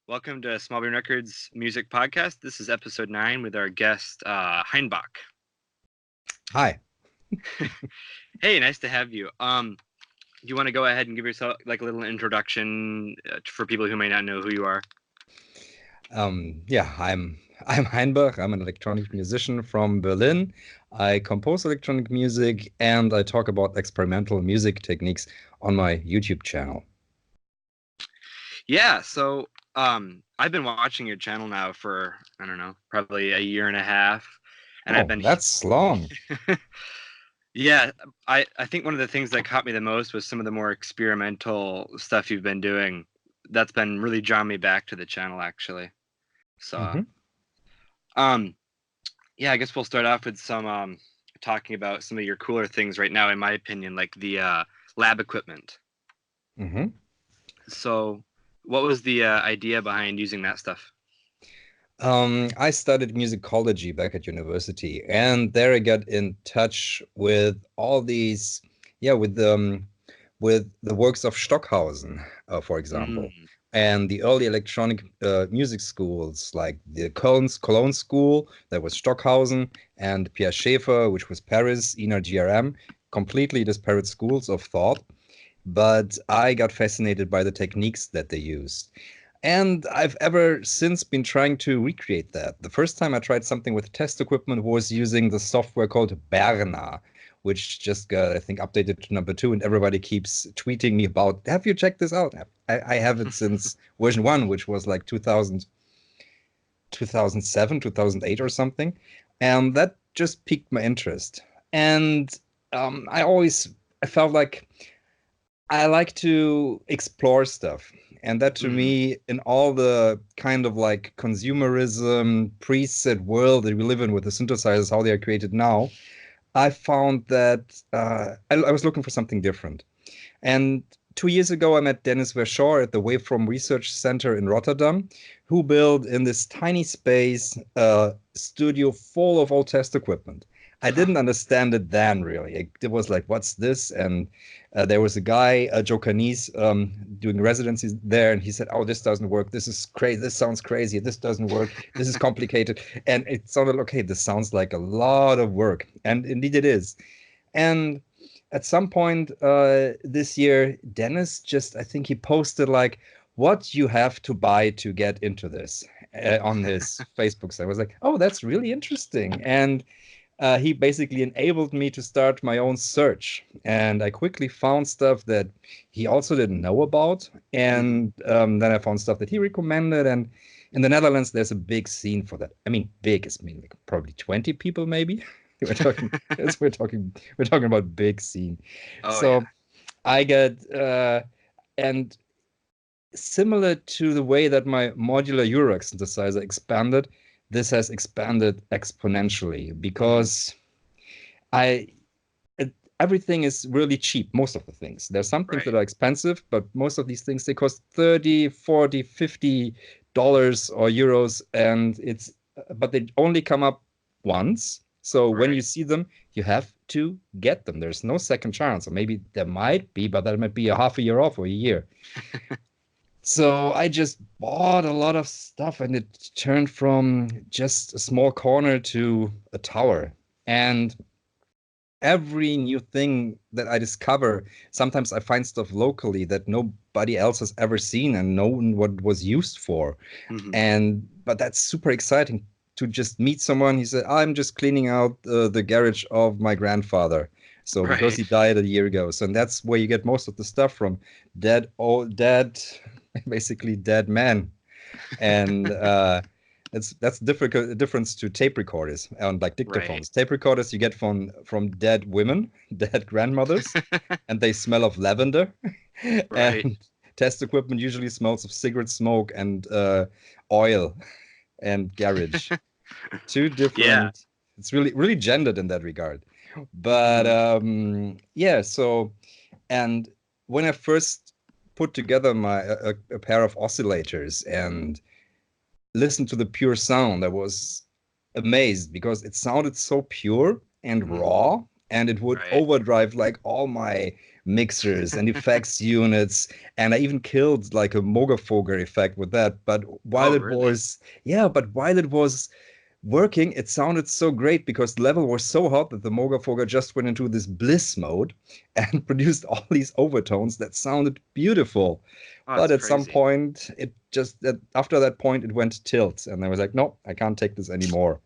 Welcome to Smallbrain Records Music Podcast. This is episode 9 with our guest, Hainbach. Hi. Hey, nice to have you. Do you want to go ahead and give yourself like a little introduction for people who may not know who you are? I'm Hainbach. I'm an electronic musician from Berlin. I compose electronic music and I talk about experimental music techniques on my YouTube channel. Yeah, so I've been watching your channel now for, I don't know, probably a year and a half. And that's long. Yeah, I think one of the things that caught me the most was some of the more experimental stuff you've been doing. That's been really drawing me back to the channel, actually. So, yeah, I guess we'll start off with some talking about some of your cooler things right now, in my opinion, like the lab equipment. So, what was the idea behind using that stuff? I studied musicology back at university, and there I got in touch with all these, with the works of Stockhausen, for example, and the early electronic music schools, like the Cologne School, that was Stockhausen, and Pierre Schaeffer, which was Paris, ENR-GRM, completely disparate schools of thought. But I got fascinated by the techniques that they used. And I've ever since been trying to recreate that. The first time I tried something with test equipment was using the software called Berna, which just got, I think, updated to number 2, and everybody keeps tweeting me about, have you checked this out? I have it since version 1, which was like 2007, 2008 or something. And that just piqued my interest. And I felt like I like to explore stuff. And that to me, in all the kind of like consumerism, preset world that we live in with the synthesizers, how they are created now, I found that I was looking for something different. And 2 years ago, I met Dennis Verschoor at the Waveform Research Center in Rotterdam, who built in this tiny space a studio full of old test equipment. I didn't understand it then, really. It was like, what's this? And there was a guy, Joe Canis, doing residencies there, and he said, oh, this doesn't work. This is crazy. This sounds crazy. This doesn't work. This is complicated. And it sounded, okay, this sounds like a lot of work. And indeed it is. And at some point this year, Dennis I think he posted like, what you have to buy to get into this on his Facebook site. I was like, oh, that's really interesting. And he basically enabled me to start my own search. And I quickly found stuff that he also didn't know about. And then I found stuff that he recommended. And in the Netherlands, there's a big scene for that. I mean, big is mean like probably 20 people, maybe. We're talking about big scene. I got and similar to the way that my modular Eurorack synthesizer expanded, this has expanded exponentially because everything is really cheap. Most of the things. There's some things that are expensive, but most of these things, they cost $30, $40, $50 or euros, and but they only come up once. So when you see them, you have to get them. There's no second chance. Or maybe there might be, but that might be a half a year off or a year. So I just bought a lot of stuff, and it turned from just a small corner to a tower. And every new thing that I discover, sometimes I find stuff locally that nobody else has ever seen and known what it was used for. But that's super exciting to just meet someone. He said, I'm just cleaning out the garage of my grandfather. So because he died a year ago. So and that's where you get most of the stuff from. Basically dead men. And that's difference to tape recorders and like dictaphones. Tape recorders you get from dead women, dead grandmothers, and they smell of lavender. And test equipment usually smells of cigarette smoke and oil and garage. Two different. Yeah. It's really gendered in that regard. But so, and when I first put together a pair of oscillators and listened to the pure sound, I was amazed because it sounded so pure and raw and it would Right. overdrive like all my mixers and effects units, and I even killed like a Mogafoger effect with that. But Oh, while it really? was, yeah, but while it was working, it sounded so great because the level was so hot that the Mogafoger just went into this bliss mode and produced all these overtones that sounded beautiful. Oh, But that's at some crazy. point, it just after that point, it went tilt, and I was like, no, I can't take this anymore.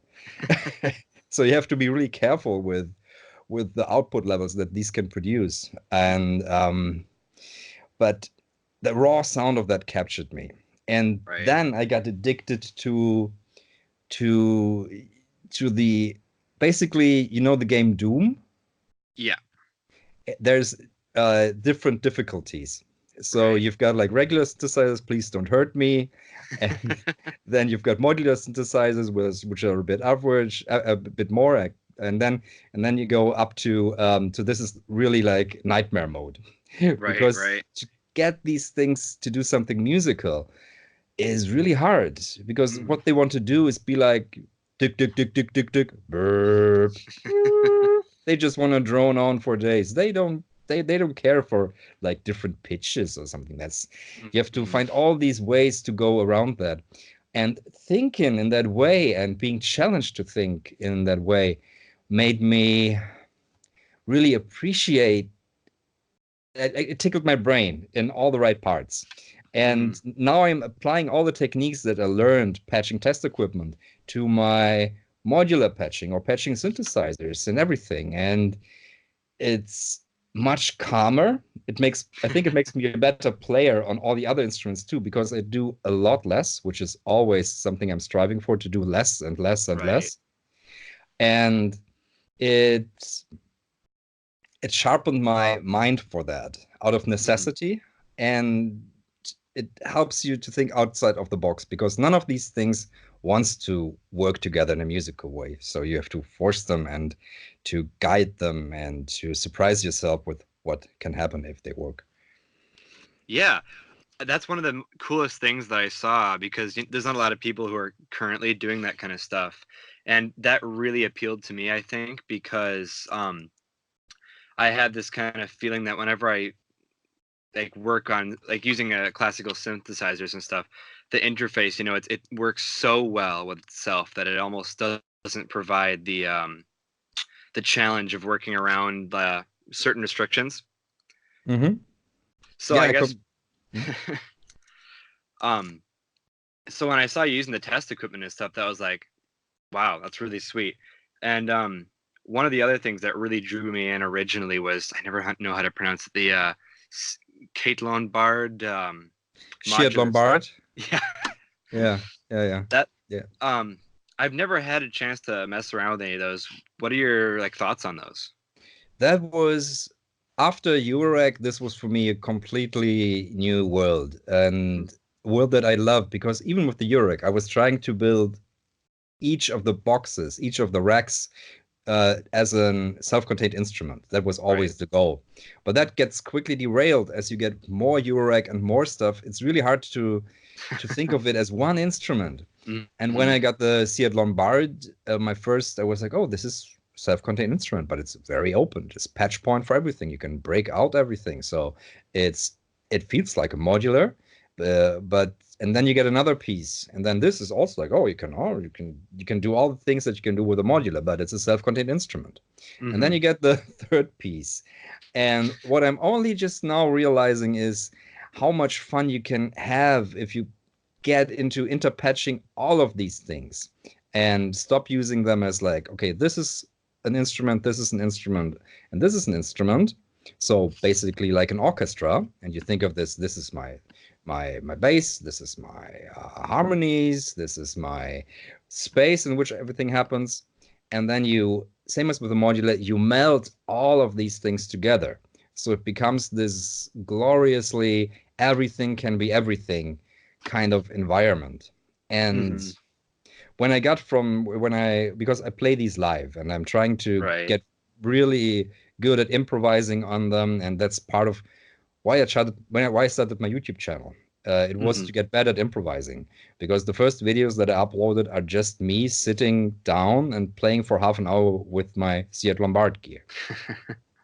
So you have to be really careful with the output levels that these can produce. And but the raw sound of that captured me. And Right. then I got addicted to the basically, the game Doom. Yeah. There's different difficulties. So Right. you've got like regular synthesizers, please don't hurt me, and then you've got modular synthesizers, which are a bit average, a bit more, and then you go up to this is really like nightmare mode, Right. because Right. to get these things to do something musical is really hard, because Mhm. what they want to do is be like tick tick tick tick tick tick burp. They just want to drone on for days. They don't care for like different pitches or something. That's You have to Mhm. find all these ways to go around that. And thinking in that way and being challenged to think in that way made me really appreciate it tickled my brain in all the right parts. Mhm. And now I'm applying all the techniques that I learned patching test equipment to my modular patching or patching synthesizers and everything. And it's much calmer. I think it makes me a better player on all the other instruments too, because I do a lot less, which is always something I'm striving for, to do less and less and Right. less. And it it sharpened my mind for that out of Mhm. necessity, and it helps you to think outside of the box, because none of these things wants to work together in a musical way. So you have to force them and to guide them and to surprise yourself with what can happen if they work. Yeah. That's one of the coolest things that I saw, because there's not a lot of people who are currently doing that kind of stuff. And that really appealed to me, I think, because I had this kind of feeling that whenever I like work on like using classical synthesizers and stuff, the interface, it works so well with itself that it almost doesn't provide the challenge of working around certain restrictions. Mm-hmm. So Yeah, I I guess come. Mhm. um so when I saw you using the test equipment and stuff, that was like, wow, that's really sweet. And one of the other things that really drew me in originally was, I never know how to pronounce it, the Ciat-Lonbarde modular stuff. Ciat-Lonbarde. Yeah, Yeah, yeah, yeah, that yeah. um, I've never had a chance to mess around with any of those. What are your like thoughts on those? That was after Eurorack. This was for me a completely new world, and a world that I love, because even with the Eurorack, I was trying to build each of the boxes, each of the racks, as a self-contained instrument. That was Right. always the goal. But that gets quickly derailed as you get more Eurorack and more stuff. It's really hard to think of it as one instrument. And when Mm-hmm. I got the Ciat-Lonbarde, my first, I was like, oh, this is self-contained instrument, but it's very open. Just patch point for everything. You can break out everything. So it's it feels like a modular, but and then you get another piece, and then this is also like, oh, you can do all the things that you can do with a modular, but it's a self-contained instrument. And then Mm-hmm. you get the third piece. And what I'm only just now realizing is how much fun you can have if you get into interpatching all of these things and stop using them as like, okay, this is an instrument, this is an instrument, and this is an instrument. So basically like an orchestra, and you think of this is my bass, this is my harmonies, this is my space in which everything happens. And then you, same as with the modular, you meld all of these things together. So it becomes this gloriously everything can be everything kind of environment. And Mm-hmm. because I play these live and I'm trying to Right. get really good at improvising on them, and that's part of why I started my YouTube channel. It was to get better at improvising, because the first videos that I uploaded are just me sitting down and playing for half an hour with my Ciat-Lonbarde gear.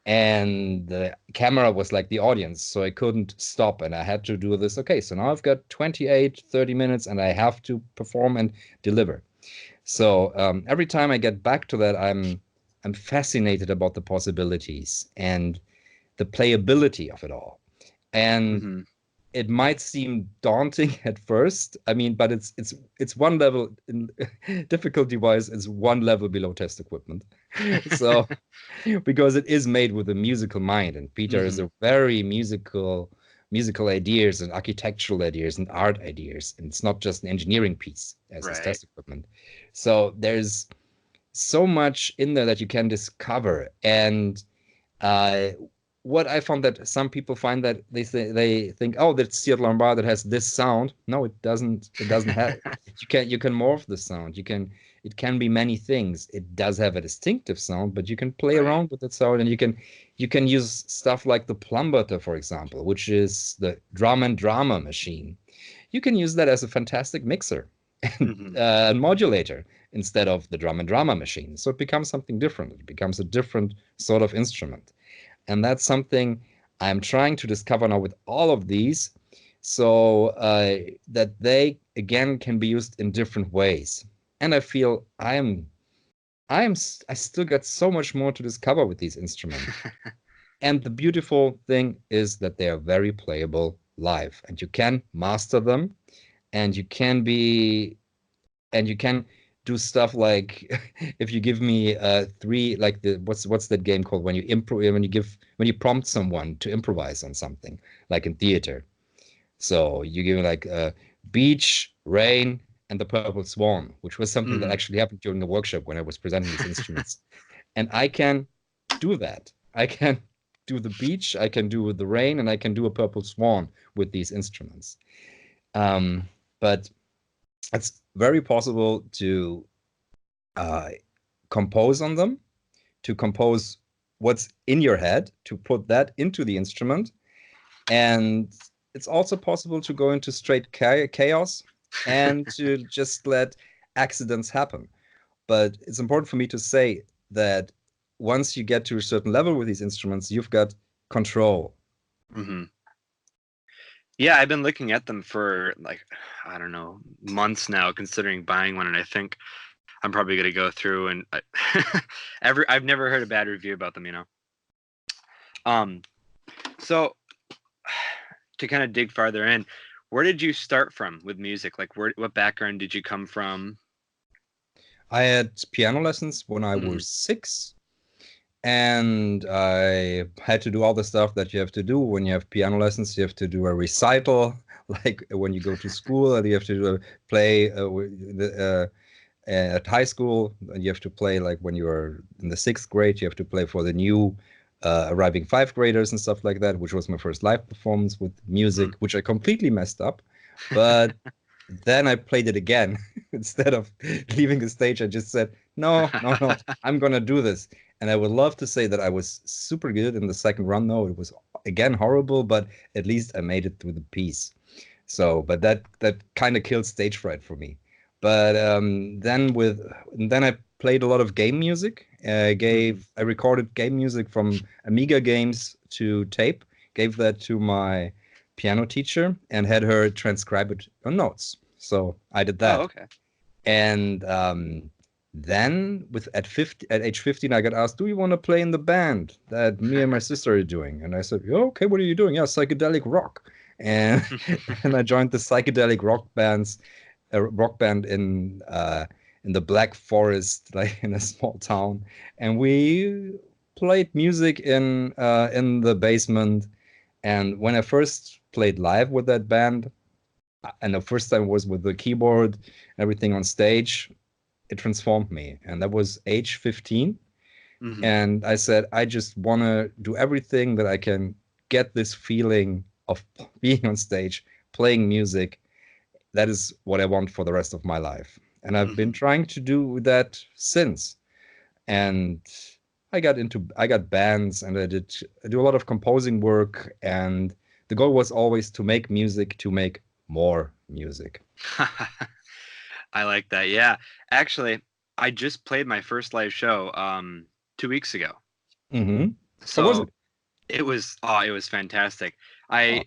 And the camera was like the audience, so I couldn't stop, and I had to do this. Okay, so now I've got 28, 30 minutes, and I have to perform and deliver. So every time I get back to that, I'm fascinated about the possibilities and the playability of it all. And it might seem daunting at first. I mean, but it's one level difficulty-wise, it's one level below test equipment. So because it is made with a musical mind, and Peter is a very musical ideas and architectural ideas and art ideas, and it's not just an engineering piece as his test equipment. So there's so much in there that you can discover. And what I found, that some people find that they think, oh, that's Ciat-Lonbarde that has this sound. No, it doesn't. It doesn't have. You can morph the sound. It can be many things. It does have a distinctive sound, but you can play around with that sound, and you can use stuff like the Plumberter, for example, which is the drum and drama machine. You can use that as a fantastic mixer and modulator instead of the drum and drama machine. So it becomes something different. It becomes a different sort of instrument. And that's something I'm trying to discover now with all of these, so that they, again, can be used in different ways. And I feel I still got so much more to discover with these instruments. And the beautiful thing is that they are very playable live, and you can master them, and you can do stuff like, if you give me three, like what's that game called when you prompt someone to improvise on something, like in theater. So you give like beach, rain, and the purple swan, which was something that actually happened during the workshop when I was presenting these instruments. And I can do that. I can do the beach, I can do the rain, and I can do a purple swan with these instruments. But it's very possible to compose on them, to compose what's in your head, to put that into the instrument. And it's also possible to go into straight chaos and to just let accidents happen. But it's important for me to say that once you get to a certain level with these instruments, you've got control. Yeah, I've been looking at them for, like, I don't know, months now, considering buying one, and I think I'm probably going to go through and I've never heard a bad review about them, you know. So to kind of dig farther in, where did you start from with music? Like, what background did you come from? I had piano lessons when I was 6. And I had to do all the stuff that you have to do when you have piano lessons. You have to do a recital, like when you go to school, and you have to play at high school. And you have to play, like when you are in the 6th grade, you have to play for the new arriving 5th graders and stuff like that, which was my first live performance with music, which I completely messed up. But then I played it again. Instead of leaving the stage, I just said, no, I'm going to do this. And I would love to say that I was super good in the second run. No, it was, again, horrible, but at least I made it through the piece. So, but that kind of killed stage fright for me. But then I played a lot of game music. I recorded game music from Amiga games to tape, gave that to my piano teacher, and had her transcribe it on notes. So I did that. Oh, okay. And then at age 15, I got asked, do you want to play in the band that me and my sister are doing? And I said, oh, okay, what are you doing? Yeah, psychedelic rock. And and I joined the psychedelic rock band in the Black Forest, like in a small town. And we played music in the basement. And when I first played live with that band, and the first time was with the keyboard, everything on stage, it transformed me. And that was age 15. And I said, I just want to do everything that I can get this feeling of being on stage, playing music. That is what I want for the rest of my life. And I've been trying to do that since. And I got bands, and I do a lot of composing work. And the goal was always to make music, to make more music. I like that. Yeah. Actually, I just played my first live show 2 weeks ago. Mm-hmm. How was So it? it was fantastic. I Oh.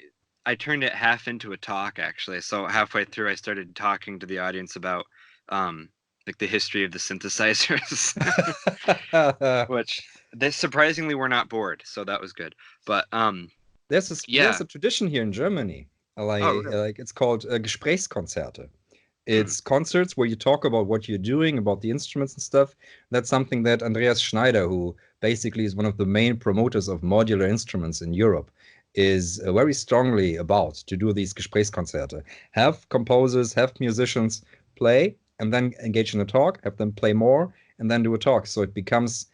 I turned it half into a talk actually. So halfway through I started talking to the audience about um like the history of the synthesizers, which they surprisingly were not bored, so that was good. But There's yeah. a tradition here in Germany, Oh, really? like it's called Gesprächskonzerte. Hmm. It's concerts where you talk about what you're doing, about the instruments and stuff. That's something that Andreas Schneider, who basically is one of the main promoters of modular instruments in Europe, is very strongly about to do these Gesprächskonzerte. Have composers, have musicians play, and then engage in a talk, have them play more, and then do a talk. So it becomes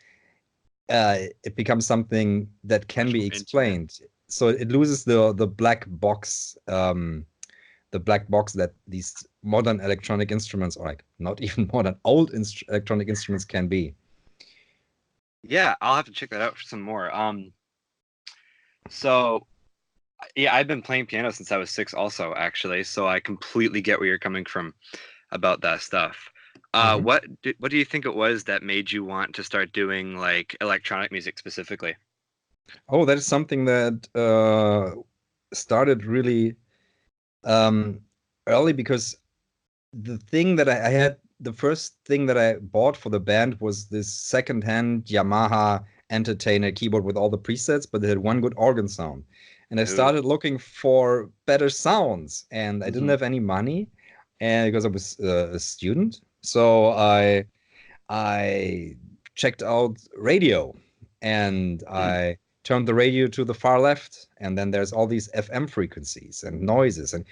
something that can Much be more intimate. explained. So it loses the black box, the black box that these modern electronic instruments, or like not even modern, old electronic instruments can be. Yeah, I'll have to check that out for some more. So yeah, I've been playing piano since I was 6 also, actually, so I completely get where you're coming from about that stuff. Mhm. What do you think it was that made you want to start doing like electronic music specifically? Oh, that is something that started really um, early because the thing that I had, the first thing that I bought for the band was this secondhand Yamaha Entertainer keyboard with all the presets, but it had one good organ sound. And I Ooh. started looking for better sounds, and I didn't Hmm. have any money, and because I was a student, so I checked out radio, and Hmm. I turned the radio to the far left, and then there's all these FM frequencies and noises, and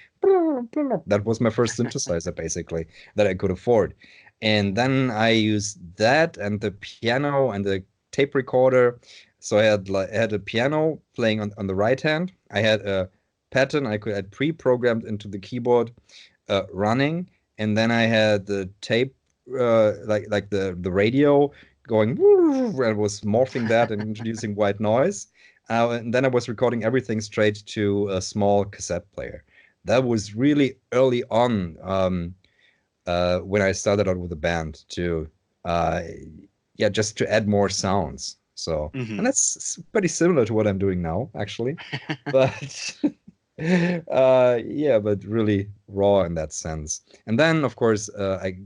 that was my first synthesizer basically that I could afford. And then I used that and the piano and the tape recorder. So I had a piano playing on the right hand. I had a pattern I had pre-programmed into the keyboard running, and then I had the tape like the radio going and was morphing that and introducing white noise. And then I was recording everything straight to a small cassette player. That was really early on when I started out with the band to uh, yeah, just to add more sounds. So, and Hmm. that's pretty similar to what I'm doing now, actually. But yeah, but really raw in that sense. And then, of course, I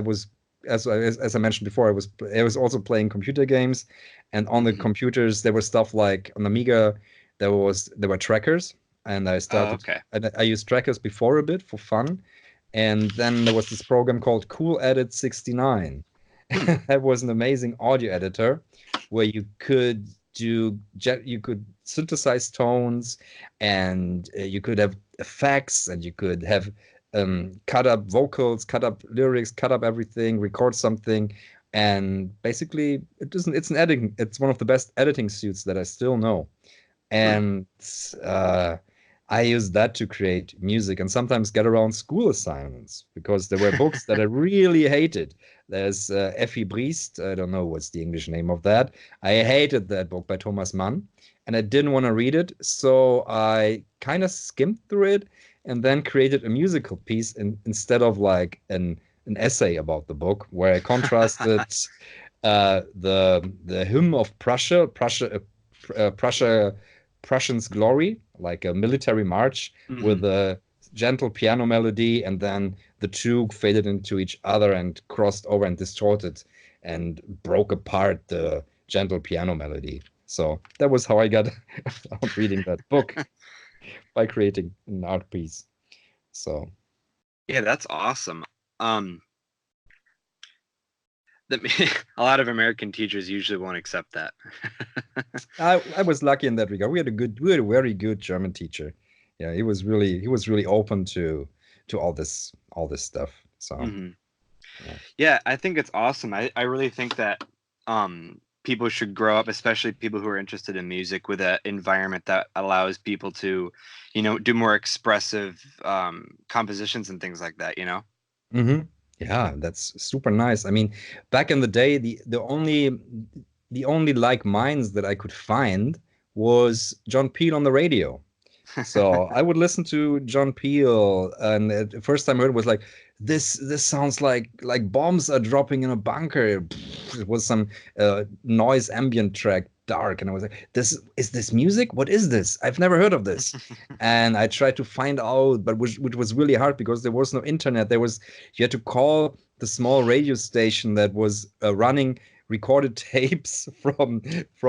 was as I mentioned before, I was also playing computer games, and on the Hmm. computers there was stuff like on Amiga, there were trackers, and Oh, okay. I used trackers before a bit for fun, and then there was this program called Cool Edit 69. Hmm. That was an amazing audio editor where you could synthesize tones, and you could have effects, and you could have cut up vocals, cut up lyrics, cut up everything, record something. And basically it's an editing, it's one of the best editing suits that I still know. Hmm. And uh, I use that to create music and sometimes get around school assignments because there were books that I really hated. There's Effie Briest. I don't know what's the English name of that. I hated that book by Thomas Mann, and I didn't want to read it. So I kind of skimmed through it and then created a musical piece instead of like an essay about the book where I contrasted the hymn of Prussia, Prussian's Glory, like a military march with Hmm. a gentle piano melody, and then the two faded into each other and crossed over and distorted and broke apart the gentle piano melody. So that was how I got out reading that book by creating an art piece. So Yeah, that's awesome. Um, that a lot of American teachers usually won't accept that. I was lucky in that regard. We had a very good German teacher. Yeah, he was really open to all this stuff. So Hmm. yeah. Yeah, I think it's awesome. I really think that people should grow up, especially people who are interested in music, with an environment that allows people to, do more expressive compositions and things like that, you know? Hmm. Yeah, that's super nice. I mean, back in the day, the only like minds that I could find was John Peel on the radio. So I would listen to John Peel, and the first time I heard it was like, this sounds like bombs are dropping in a bunker. It was some noise ambient track, dark, and I was like, this music? What is this? I've never heard of this. And I tried to find out, but which was really hard because there was no internet. You had to call the small radio station that was running recorded tapes from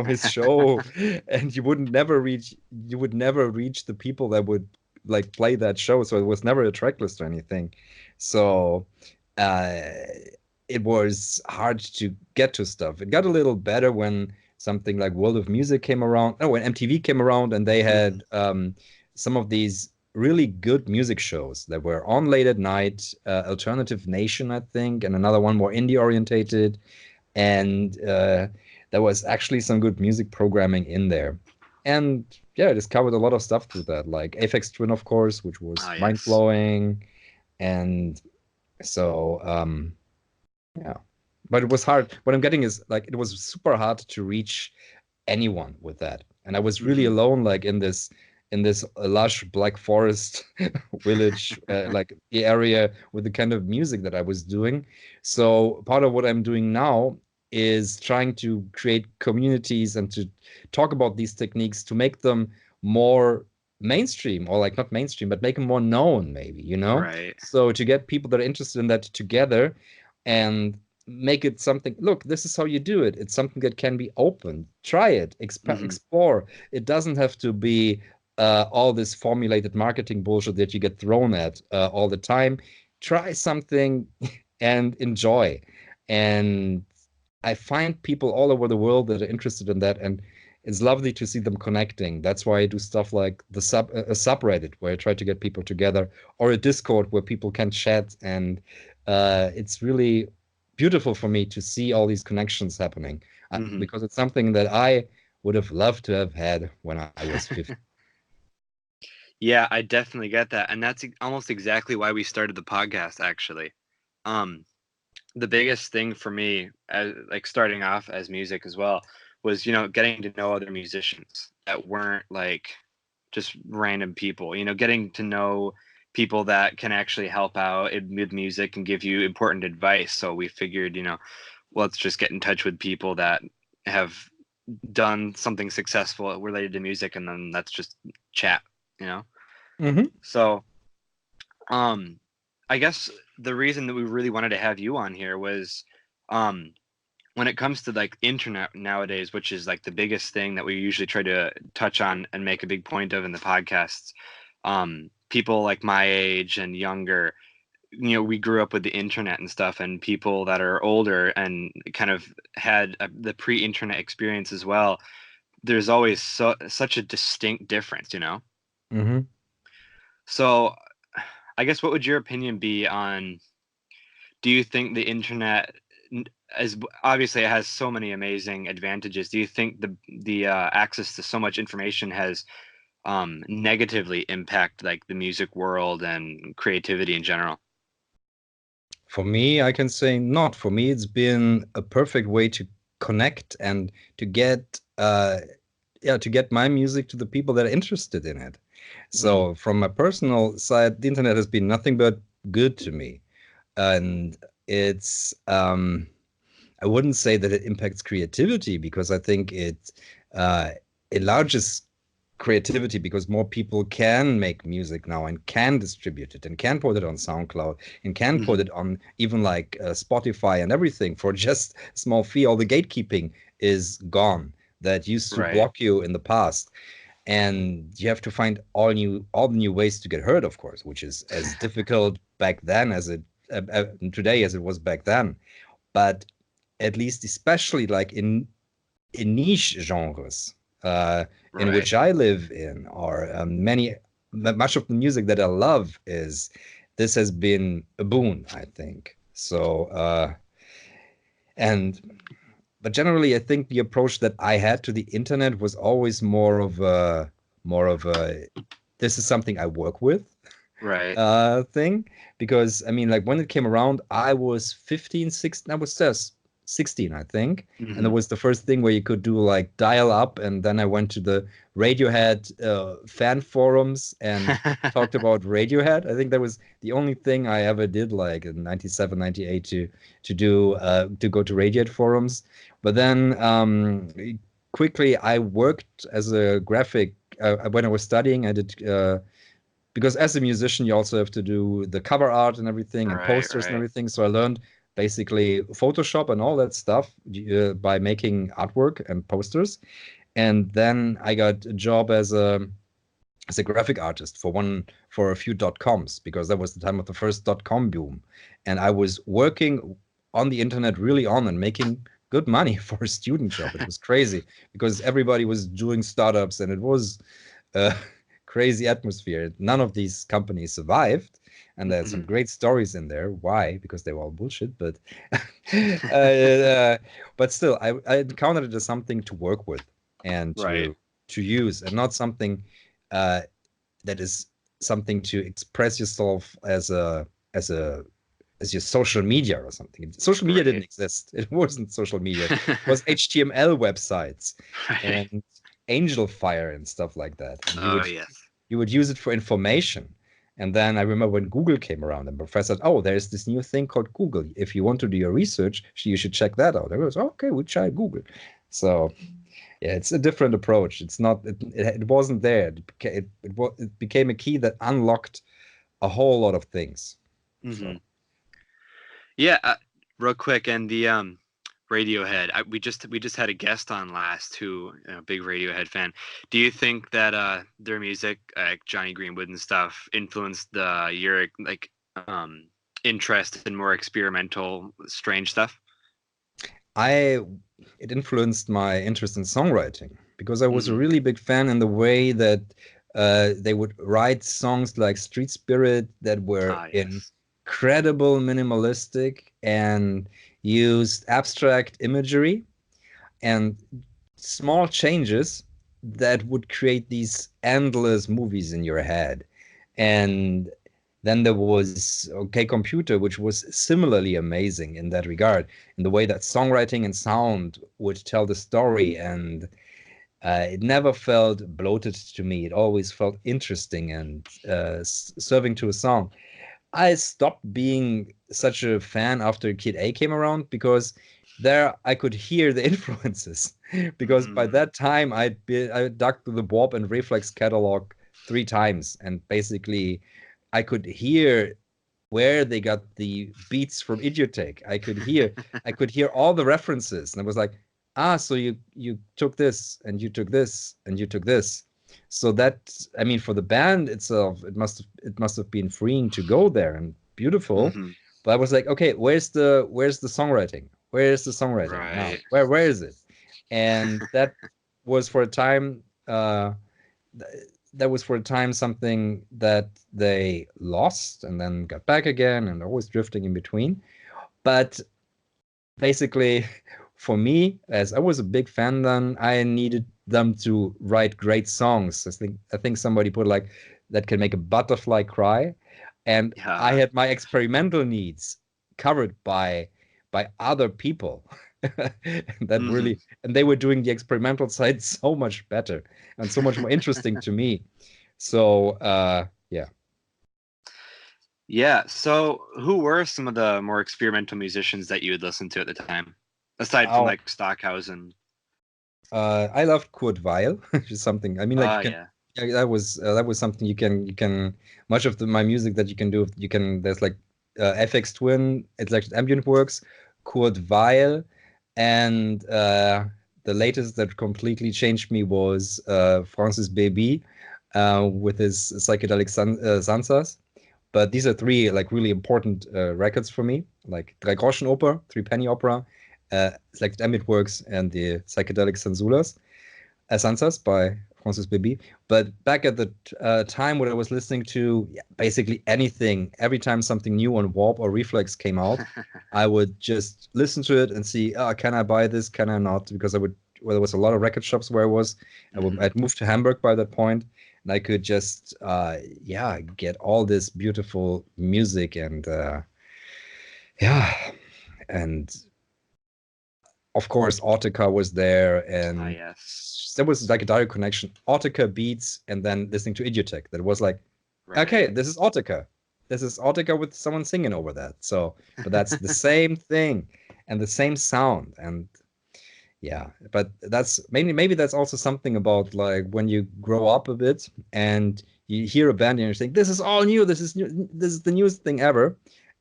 his show, and you would never reach the people that would like play that show. So it was never a track list or anything. So uh, it was hard to get to stuff. It got a little better when something like World of Music came around. No, when MTV came around, and they had some of these really good music shows that were on late at night. Alternative Nation, I think, and another one more indie orientated. And there was actually some good music programming in there. And yeah, I discovered a lot of stuff through that, like Aphex Twin, of course, which was mind-blowing. And so, yeah. But it was hard. What I'm getting is, like, it was super hard to reach anyone with that. And I was really alone, like, in this lush Black Forest village, like the area with the kind of music that I was doing. So part of what I'm doing now is trying to create communities and to talk about these techniques to make them more mainstream, or like not mainstream, but make them more known, maybe, you know? Right. So to get people that are interested in that together and make it something, look, this is how you do it. It's something that can be open. Try it, explore. It doesn't have to be all this formulated marketing bullshit that you get thrown at all the time. Try something and enjoy. And I find people all over the world that are interested in that, and it's lovely to see them connecting. That's why I do stuff like a subreddit where I try to get people together, or a Discord where people can chat, and it's really beautiful for me to see all these connections happening because it's something that I would have loved to have had when I was 15. Yeah, I definitely get that. And that's almost exactly why we started the podcast, actually. The biggest thing for me, as like starting off as music as well, was, getting to know other musicians that weren't like just random people, getting to know people that can actually help out with music and give you important advice. So we figured, let's just get in touch with people that have done something successful related to music, and then let's just chat, So, I guess the reason that we really wanted to have you on here was, when it comes to like internet nowadays, which is like the biggest thing that we usually try to touch on and make a big point of in the podcasts, people like my age and younger, we grew up with the internet and stuff, and people that are older and kind of had the pre-internet experience as well. There's always such a distinct difference, So I guess what would your opinion be on, do you think the internet, as obviously it has so many amazing advantages, do you think the access to so much information has negatively impact like the music world and creativity in general? For me, I can say not. For me, it's been a perfect way to connect and to get my music to the people that are interested in it. So from my personal side, the internet has been nothing but good to me. And it's I wouldn't say that it impacts creativity, because I think it enlarges creativity, because more people can make music now and can distribute it and can put it on SoundCloud and can put it on even like Spotify and everything for just a small fee. All the gatekeeping is gone that used to block you in the past. And you have to find all the new ways to get heard, of course, which is as difficult back then as it today as it was back then. But at least, especially like in niche genres, in which I live in, or much of the music that I love this has been a boon, I think. So, but generally, I think the approach that I had to the internet was always more of a this is something I work with thing. Because I mean, like when it came around, I was 15, 16, I was just 16, I think. Mm-hmm. And it was the first thing where you could do like dial up. And then I went to the Radiohead fan forums and talked about Radiohead. I think that was the only thing I ever did, like in 97, 98, to go to Radiohead forums. But then quickly I worked as a graphic when I was studying. I did because as a musician you also have to do the cover art and everything and posters and everything. So I learned basically Photoshop and all that stuff by making artwork and posters. And then I got a job as a graphic artist for a few .coms, because that was the time of the first .com boom. And I was working on the internet really on and making good money for a student job. It was crazy because everybody was doing startups and it was a crazy atmosphere. None of these companies survived. And there's some great stories in there. Why? Because they were all bullshit. But but still, I encountered it as something to work with and to use, and not something that is something to express yourself as your social media or something. Social media didn't exist. It wasn't social media. It was HTML websites and Angel Fire and stuff like that. And you would use it for information. And then I remember when Google came around, and Professor said, "Oh, there's this new thing called Google. If you want to do your research, you should check that out." I was, okay, we'll try Google. So yeah, it's a different approach. It's not. It wasn't there. It became a key that unlocked a whole lot of things. So. Yeah, real quick, and the Radiohead. We just had a guest on last who, big Radiohead fan. Do you think that their music, like Johnny Greenwood and stuff, influenced your interest in more experimental, strange stuff? It influenced my interest in songwriting, because I was a really big fan in the way that they would write songs like Street Spirit that were incredible minimalistic and used abstract imagery and small changes that would create these endless movies in your head. And then there was OK Computer, which was similarly amazing in that regard, in the way that songwriting and sound would tell the story. And it never felt bloated to me. It always felt interesting and serving to a song. I stopped being such a fan after Kid A came around, because there I could hear the influences. Because by that time I dug through the Warp and Reflex catalog 3 times, and basically I could hear where they got the beats from Idiotech. I could hear all the references, and I was like, so you took this and you took this and you took this. So that, I mean, for the band itself, it must have been freeing to go there and beautiful. But I was like, okay, where's the songwriting? Where is the songwriting now? Where is it? And that was for a time. That was for a time something that they lost and then got back again, and always drifting in between. But basically, for me, as I was a big fan then, I needed them to write great songs. I think somebody put like, that can make a butterfly cry. And I had my experimental needs covered by other people. That really, and they were doing the experimental side so much better and so much more interesting to me. So yeah. So who were some of the more experimental musicians that you would listen to at the time, aside from like Stockhausen? I loved Kurt Weill, which is something. I mean, like that was something you can much of my music that you can do. There's like FX Twin, it's like ambient works, Kurt Weill. And the latest that completely changed me was Francis Bébé with his psychedelic Sansas. But these are 3 like really important records for me, like Drei Groschen Oper, 3 Penny Opera, Selected Ambient Works, and the psychedelic Sansas by Francis Bébé. But back at the time when I was listening to basically anything, every time something new on Warp or Reflex came out, I would just listen to it and see, can I buy this? Can I not? Because there was a lot of record shops where I was. I'd moved to Hamburg by that point, and I could just, get all this beautiful music and, and of course, Autica was there, Ah, and yes. there was like a direct connection. Autica beats, and then listening to Idiotech. That was like, Right. okay, this is Autica. This is Autica with someone singing over that. So, but that's the same thing and the same sound. And yeah, but that's maybe that's also something about like when you grow up a bit and you hear a band and you think this is all new, this is new, this is the newest thing ever,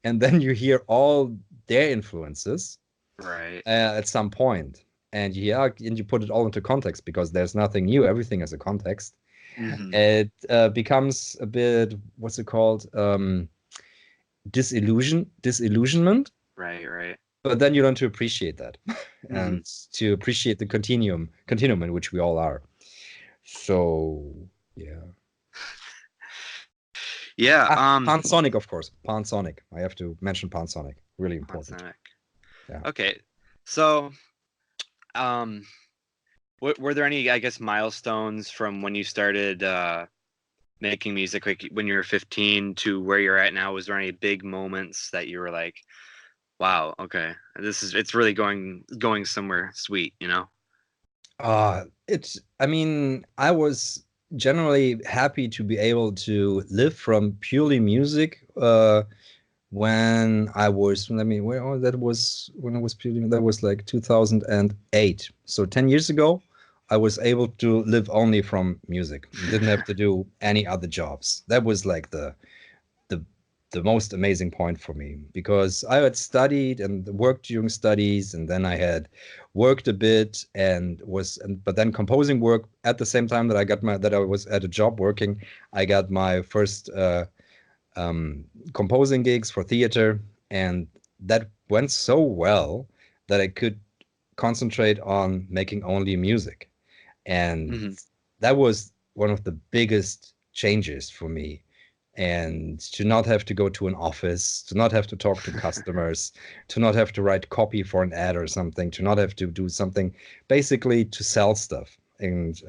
and then you hear all their influences Right. at some point, and and you put it all into context because there's nothing new, everything has a context. Hmm. It becomes a bit, what's it called, disillusionment, Right. Right. but then you learn to appreciate that Hmm. and to appreciate the continuum in which we all are. So yeah. Yeah. Pansonic, of course. Pansonic. I have to mention Pansonic. Really important. Sonic. Yeah. Okay. So, um, were there any, I guess, milestones from when you started making music, like when you were 15 to where you're at now? Was there any big moments that you were like, wow, okay, it's really going somewhere sweet, you know? I mean, I was generally happy to be able to live from purely music when I was, let me, well, that was when I was purely, that was like 2008. So 10 years ago, I was able to live only from music. Didn't have to do any other jobs. That was like the the most amazing point for me because I had studied and worked during studies, and then I had worked a bit but then composing work at the same time that I was at a job working. I got my first composing gigs for theater, and that went so well that I could concentrate on making only music, and Hmm. that was one of the biggest changes for me, and to not have to go to an office, to not have to talk to customers, to not have to write copy for an ad or something, to not have to do something, basically to sell stuff. And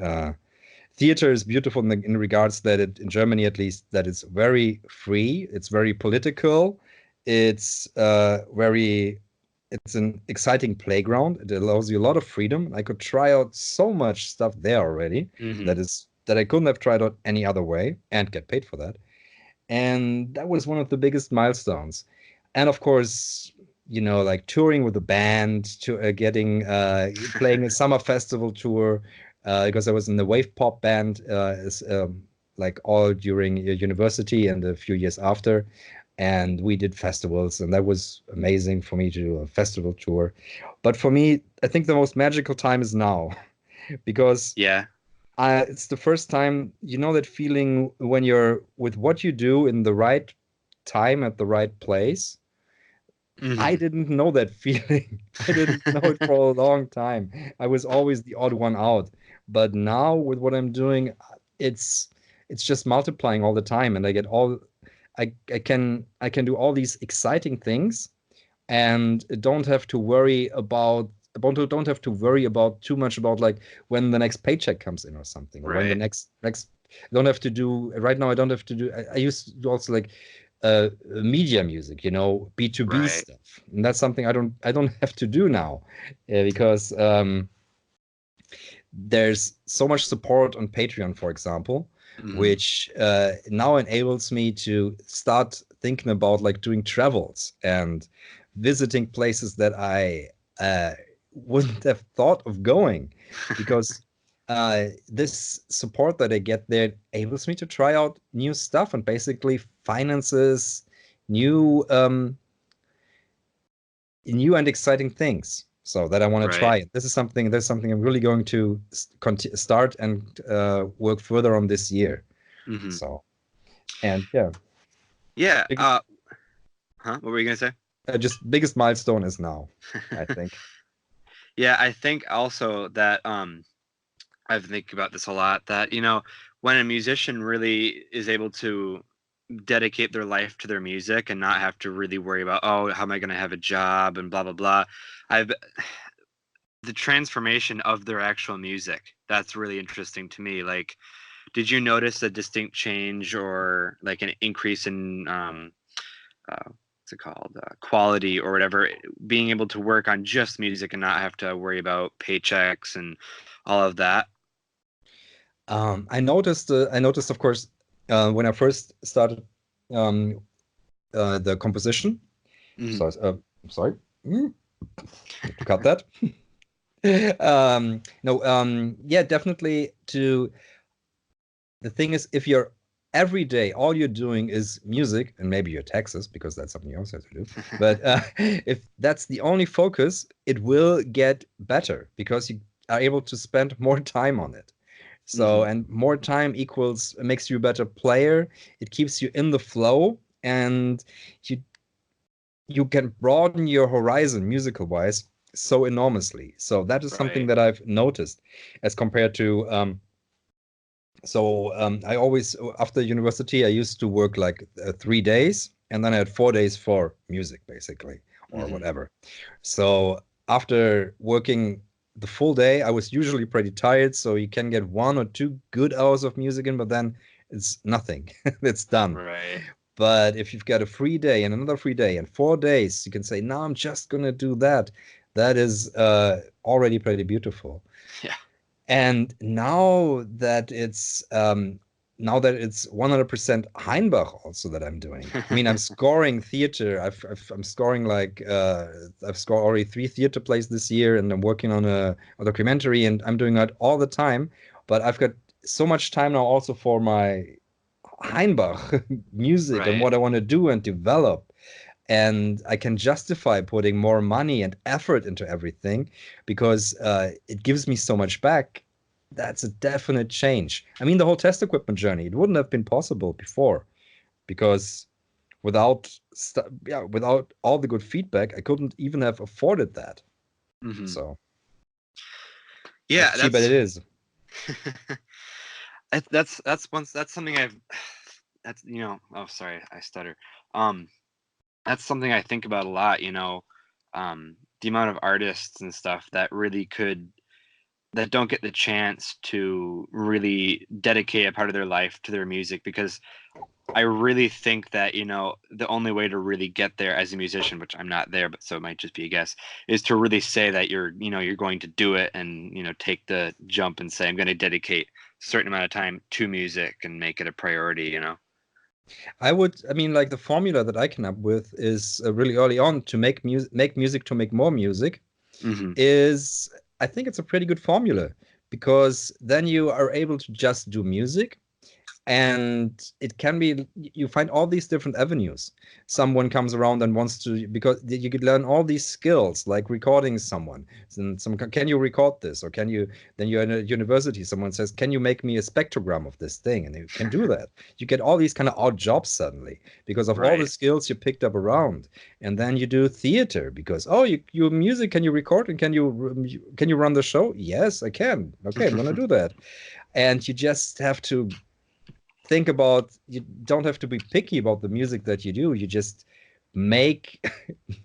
theater is beautiful in regards that in Germany at least, that it's very free, it's very political, it's it's an exciting playground. It allows you a lot of freedom. I could try out so much stuff there already Hmm. that I couldn't have tried out any other way and get paid for that. And that was one of the biggest milestones. And of course, like touring with a band, to getting playing a summer festival tour, because I was in the wave pop band, like all during university and a few years after, and we did festivals, and that was amazing for me to do a festival tour. But for me, I think the most magical time is now, because Yeah. it's the first time, that feeling when you're with what you do in the right time at the right place. I Hmm. didn't know that feeling. I didn't know it for a long time. I was always the odd one out. But now with what I'm doing, it's it's just multiplying all the time, and I can do all these exciting things, and don't have to worry about too much about like when the next paycheck comes in or something, or when the Right. next I don't have to do right now. I don't have to do. I used to do also like media music, B2B Right. stuff, and that's something I don't have to do now, because there's so much support on Patreon, for example, Hmm. which now enables me to start thinking about like doing travels and visiting places that I wouldn't have thought of going, because this support that I get there enables me to try out new stuff and basically finances new new and exciting things, so that I want to Right. try. That's something I'm really going to start and work further on this year. Hmm. So, and yeah, Yeah. biggest, Huh? What were you gonna say? just biggest milestone is now, I think. Yeah, I think also that I've think about this a lot, that when a musician really is able to dedicate their life to their music and not have to really worry about, oh, how am I going to have a job and blah blah blah. I've The transformation of their actual music, that's really interesting to me. Like, did you notice a distinct change or like an increase in it called, quality or whatever, being able to work on just music and not have to worry about paychecks and all of that? I noticed, of course, when I first started the composition. Mm-hmm. Sorry, to cut that. No, yeah, definitely. The thing is, if you're every day, all you're doing is music, and maybe your taxes, because that's something you also have to do. But if that's the only focus, it will get better because you are able to spend more time on it. So, and more time equals makes you a better player. It keeps you in the flow, and you can broaden your horizon musical wise so enormously. So that is something that I've noticed as compared to I always, after university, I used to work like 3 days, and then I had 4 days for music, basically, or whatever. So after working the full day, I was usually pretty tired. So you can get 1 or 2 good hours of music in, but then it's nothing. It's done. Right. But if you've got a free day and another free day and 4 days, you can say, "No, I'm just gonna do that." That is already pretty beautiful. Yeah. And now that it's 100% Hainbach also that I'm doing. I mean, I'm scoring theater. I'm scoring like I've scored already 3 theater plays this year, and I'm working on a documentary, and I'm doing that all the time. But I've got so much time now also for my Hainbach music and what I want to do and develop. And I can justify putting more money and effort into everything because it gives me so much back. That's a definite change. I mean, the whole test equipment journey, it wouldn't have been possible before because without all the good feedback, I couldn't even have afforded that. So yeah, as cheap as it is. that's something that's oh, sorry, I stutter. That's something I think about a lot, the amount of artists and stuff that don't get the chance to really dedicate a part of their life to their music, because I really think that, the only way to really get there as a musician, which I'm not there, but so it might just be a guess, is to really say that you're going to do it and, take the jump and say, I'm going to dedicate a certain amount of time to music and make it a priority, I mean, like the formula that I came up with is really early on to make music to make more music is, I think it's a pretty good formula because then you are able to just do music. And it can be, you find all these different avenues. Someone comes around and wants to, because you could learn all these skills, like recording someone. And can you record this? Or then you're in a university, someone says, can you make me a spectrogram of this thing? And you can do that. You get all these kind of odd jobs suddenly because of all the skills you picked up around. And then you do theater because, you music, can you record and can you run the show? Yes, I can. Okay, I'm going to do that. And you just have to think about, you don't have to be picky about the music that you do. You just make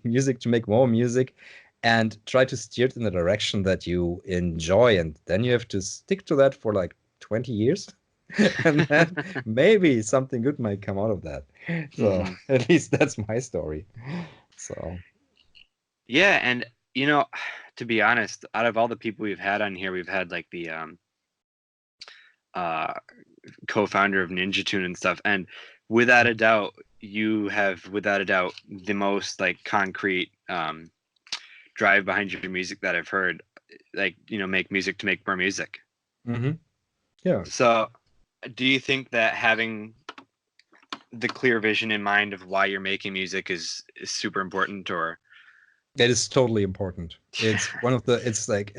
music to make more music and try to steer it in the direction that you enjoy. And then you have to stick to that for like 20 years. And then maybe something good might come out of that. So at least that's my story. So yeah, and to be honest, out of all the people we've had on here, we've had like the co-founder of Ninja Tune and stuff, and without a doubt you have the most like concrete drive behind your music that I've heard, like make music to make more music. Yeah. So do you think that having the clear vision in mind of why you're making music is super important? Or it is totally important. It's one of the, it's like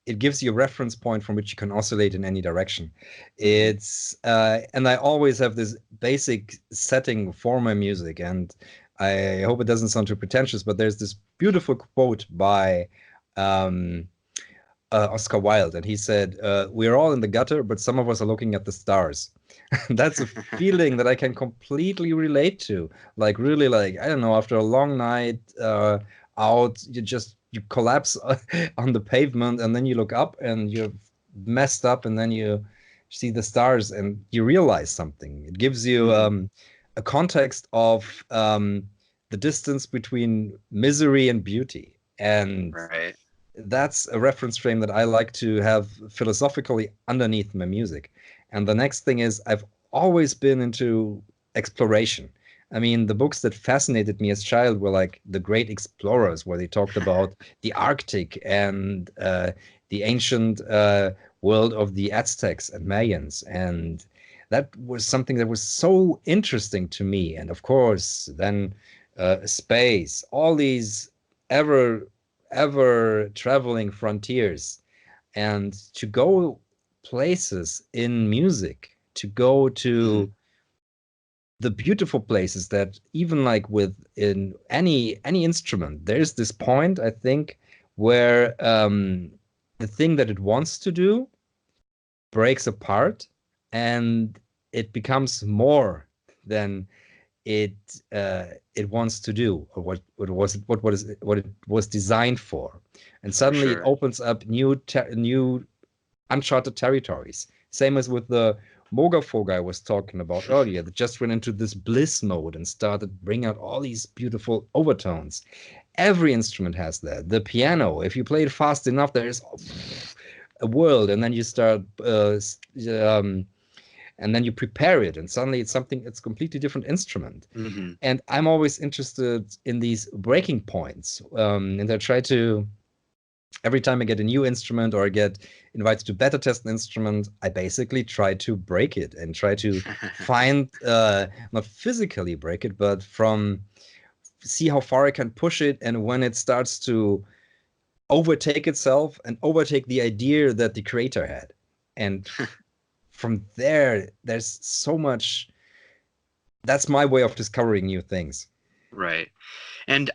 it gives you a reference point from which you can oscillate in any direction. It's and I always have this basic setting for my music, and I hope it doesn't sound too pretentious, but there's this beautiful quote by Oscar Wilde, and he said, "We're all in the gutter, but some of us are looking at the stars." That's a feeling that I can completely relate to. Like really, like I don't know, after a long night out, you collapse on the pavement, and then you look up and you're messed up, and then you see the stars and you realize something. It gives you a context of the distance between misery and beauty. And Right. that's a reference frame that I like to have philosophically underneath my music. And the next thing is I've always been into exploration. I mean, the books that fascinated me as a child were like The Great Explorers, where they talked about the Arctic and the ancient world of the Aztecs and Mayans. And that was something that was so interesting to me. And of course, then space, all these ever traveling frontiers, and to go places in music, to go to the beautiful places that even like with in any instrument, there's this point, I think, where the thing that it wants to do breaks apart and it becomes more than it it wants to do, or what it was designed for, and suddenly it sure. opens up new uncharted territories. Same as with the Mogafoga I was talking about earlier, that just went into this bliss mode and started bringing out all these beautiful overtones. Every instrument has that. The piano, if you play it fast enough, there is a world, and then you start and then you prepare it, and suddenly it's completely different instrument. And I'm always interested in these breaking points, and I try to, every time I get a new instrument or I get invited to beta test an instrument, I basically try to break it and try to find, not physically break it, but see how far I can push it, and when it starts to overtake itself and overtake the idea that the creator had. And from there's so much. That's my way of discovering new things. Right. And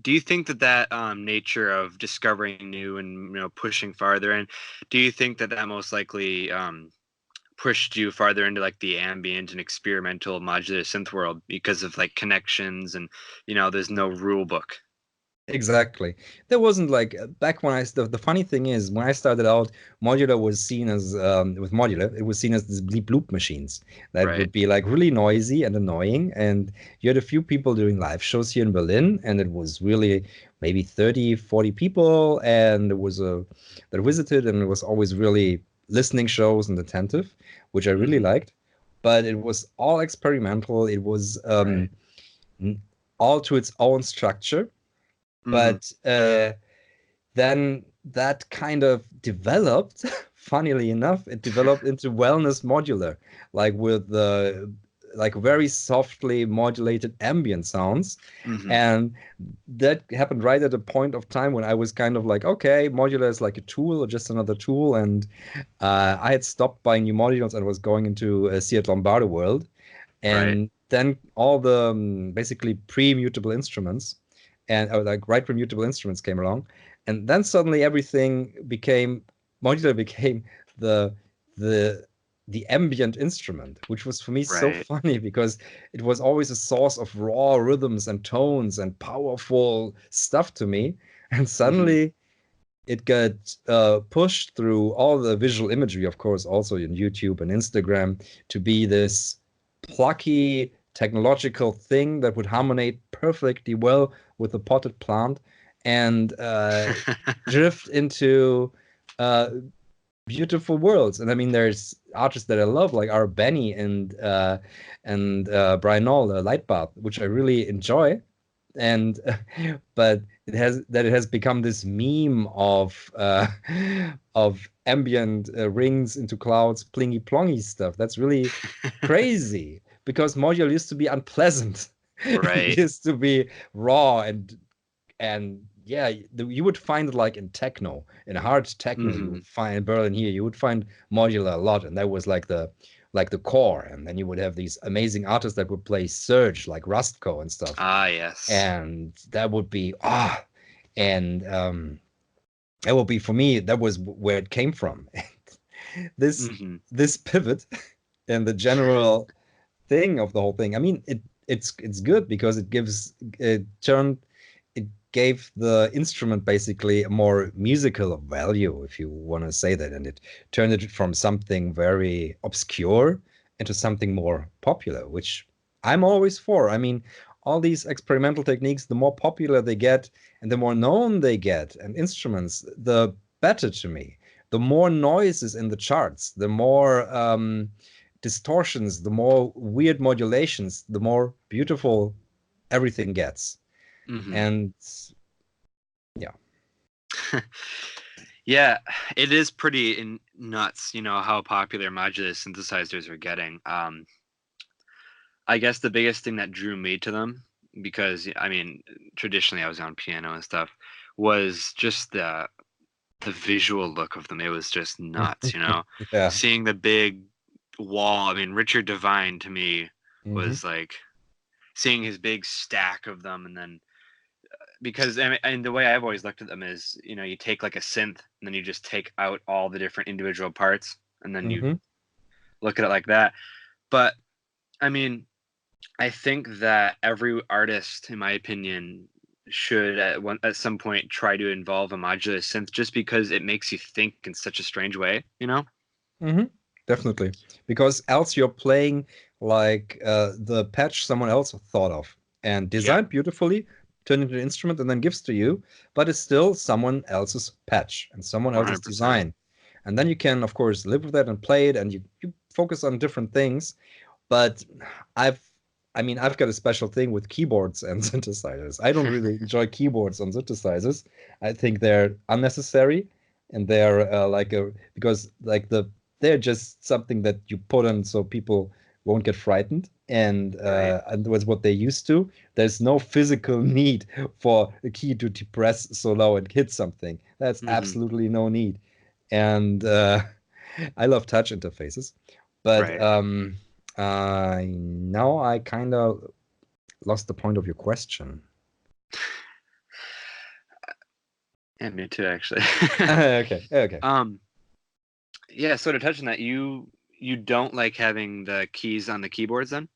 do you think that nature of discovering new and pushing farther, and do you think that most likely pushed you farther into like the ambient and experimental modular synth world because of like connections and there's no rule book? Exactly. There wasn't like back when the funny thing is, when I started out, modular was seen as with modular, it was seen as these bleep loop machines that would be like really noisy and annoying. And you had a few people doing live shows here in Berlin, and it was really maybe 30, 40 people, and it was that visited, and it was always really listening shows and attentive, which I really liked. But it was all experimental. It was all to its own structure. But then that kind of developed, funnily enough, it developed into wellness modular, like with the like very softly modulated ambient sounds. And that happened right at a point of time when I was kind of like, okay, modular is like a tool or just another tool. And I had stopped buying new modules and was going into a Ciat-Lonbarde world. And then all the basically pre-mutable instruments and like mutable instruments came along, and then suddenly everything became modular, became the ambient instrument, which was for me so funny because it was always a source of raw rhythms and tones and powerful stuff to me, and suddenly it got pushed through all the visual imagery, of course, also in YouTube and Instagram, to be this plucky technological thing that would harmonate perfectly well with the potted plant and drift into beautiful worlds. And I mean, there's artists that I love, like R. Benny and Brian Knoll, Lightbath, which I really enjoy. And but it has become this meme of ambient rings into clouds, plingy plongy stuff. That's really crazy because modular used to be unpleasant. It used to be raw and yeah, you would find it like in techno, in hard techno. You would find in Berlin here, you would find modular a lot, and that was like the core. And then you would have these amazing artists that would play Surge, like Rustco and stuff. Yes. And that would be and that would be, for me, that was where it came from. This pivot and the general thing of the whole thing. I mean, it's good because it gave the instrument basically a more musical value, if you want to say that, and it turned it from something very obscure into something more popular, which I'm always for. I mean, all these experimental techniques, the more popular they get and the more known they get, and instruments, the better to me. The more noise is in the charts, the more distortions, the more weird modulations, the more beautiful everything gets. And yeah. Yeah, it is pretty nuts, how popular modular synthesizers are getting. I guess the biggest thing that drew me to them, because I mean, traditionally I was on piano and stuff, was just the visual look of them. It was just nuts, Yeah. Seeing the big wall. I mean, Richard Devine to me was like seeing his big stack of them, and then because and the way I've always looked at them is, you take like a synth and then you just take out all the different individual parts and then you look at it like that. But I mean, I think that every artist, in my opinion, should at some point try to involve a modular synth, just because it makes you think in such a strange way, Definitely, because else you're playing like the patch someone else thought of and designed beautifully, turned into an instrument, and then gives to you, but it's still someone else's patch and someone else's 100%. design. And then you can, of course, live with that and play it, and you focus on different things. But I've got a special thing with keyboards and synthesizers. I don't really enjoy keyboards on synthesizers. I think they're unnecessary, and they're they're just something that you put on so people won't get frightened, and was what they used to. There's no physical need for a key to depress so low and hit something. That's absolutely no need. And I love touch interfaces, but now I kind of lost the point of your question. Yeah, me too, actually. Okay. Yeah, so to touch on that, you don't like having the keys on the keyboards then?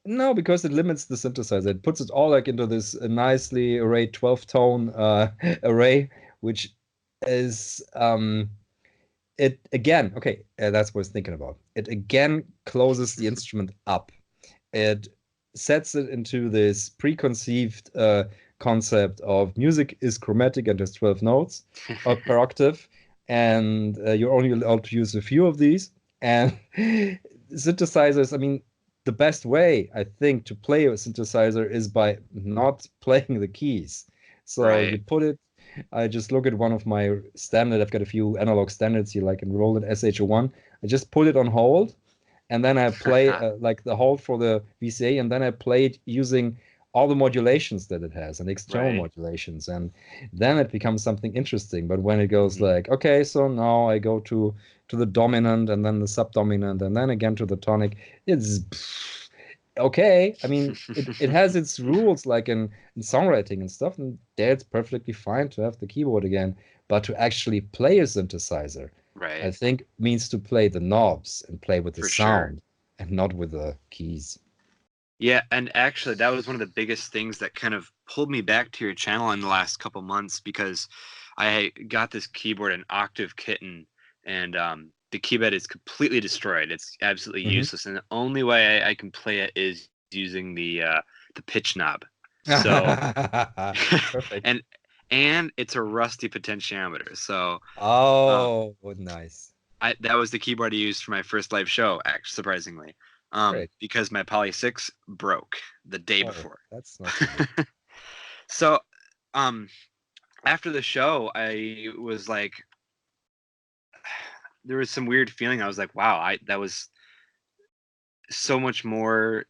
No, because it limits the synthesizer. It puts it all like into this nicely arrayed 12-tone array, which is it again. Okay, that's what I was thinking about. It again closes the instrument up. It sets it into this preconceived concept of music is chromatic and has 12 notes per octave, and you're only allowed to use a few of these. And synthesizers, I mean, the best way, I think, to play a synthesizer is by not playing the keys. So you put it, I just look at one of my standard, I've got a few analog standards here, like enrolled in SH01. I just put it on hold, and then I play like the hold for the VCA, and then I play it using all the modulations that it has and external modulations, and then it becomes something interesting. But when it goes like, okay, so now I go to the dominant and then the subdominant and then again to the tonic, it's okay. I mean, it has its rules, like in songwriting and stuff, and there it's perfectly fine to have the keyboard again. But to actually play a synthesizer, I think, means to play the knobs and play with the sound and not with the keys. Yeah, and actually that was one of the biggest things that kind of pulled me back to your channel in the last couple months, because I got this keyboard, an Octave Kitten, and the keyboard is completely destroyed. It's absolutely useless, and the only way I can play it is using the pitch knob. So perfect. and it's a rusty potentiometer. So nice. That was the keyboard I used for my first live show, actually, surprisingly. Because my Poly 6 broke the day before. That's not so good. So after the show, I was like, there was some weird feeling. I was like, wow, that was so much more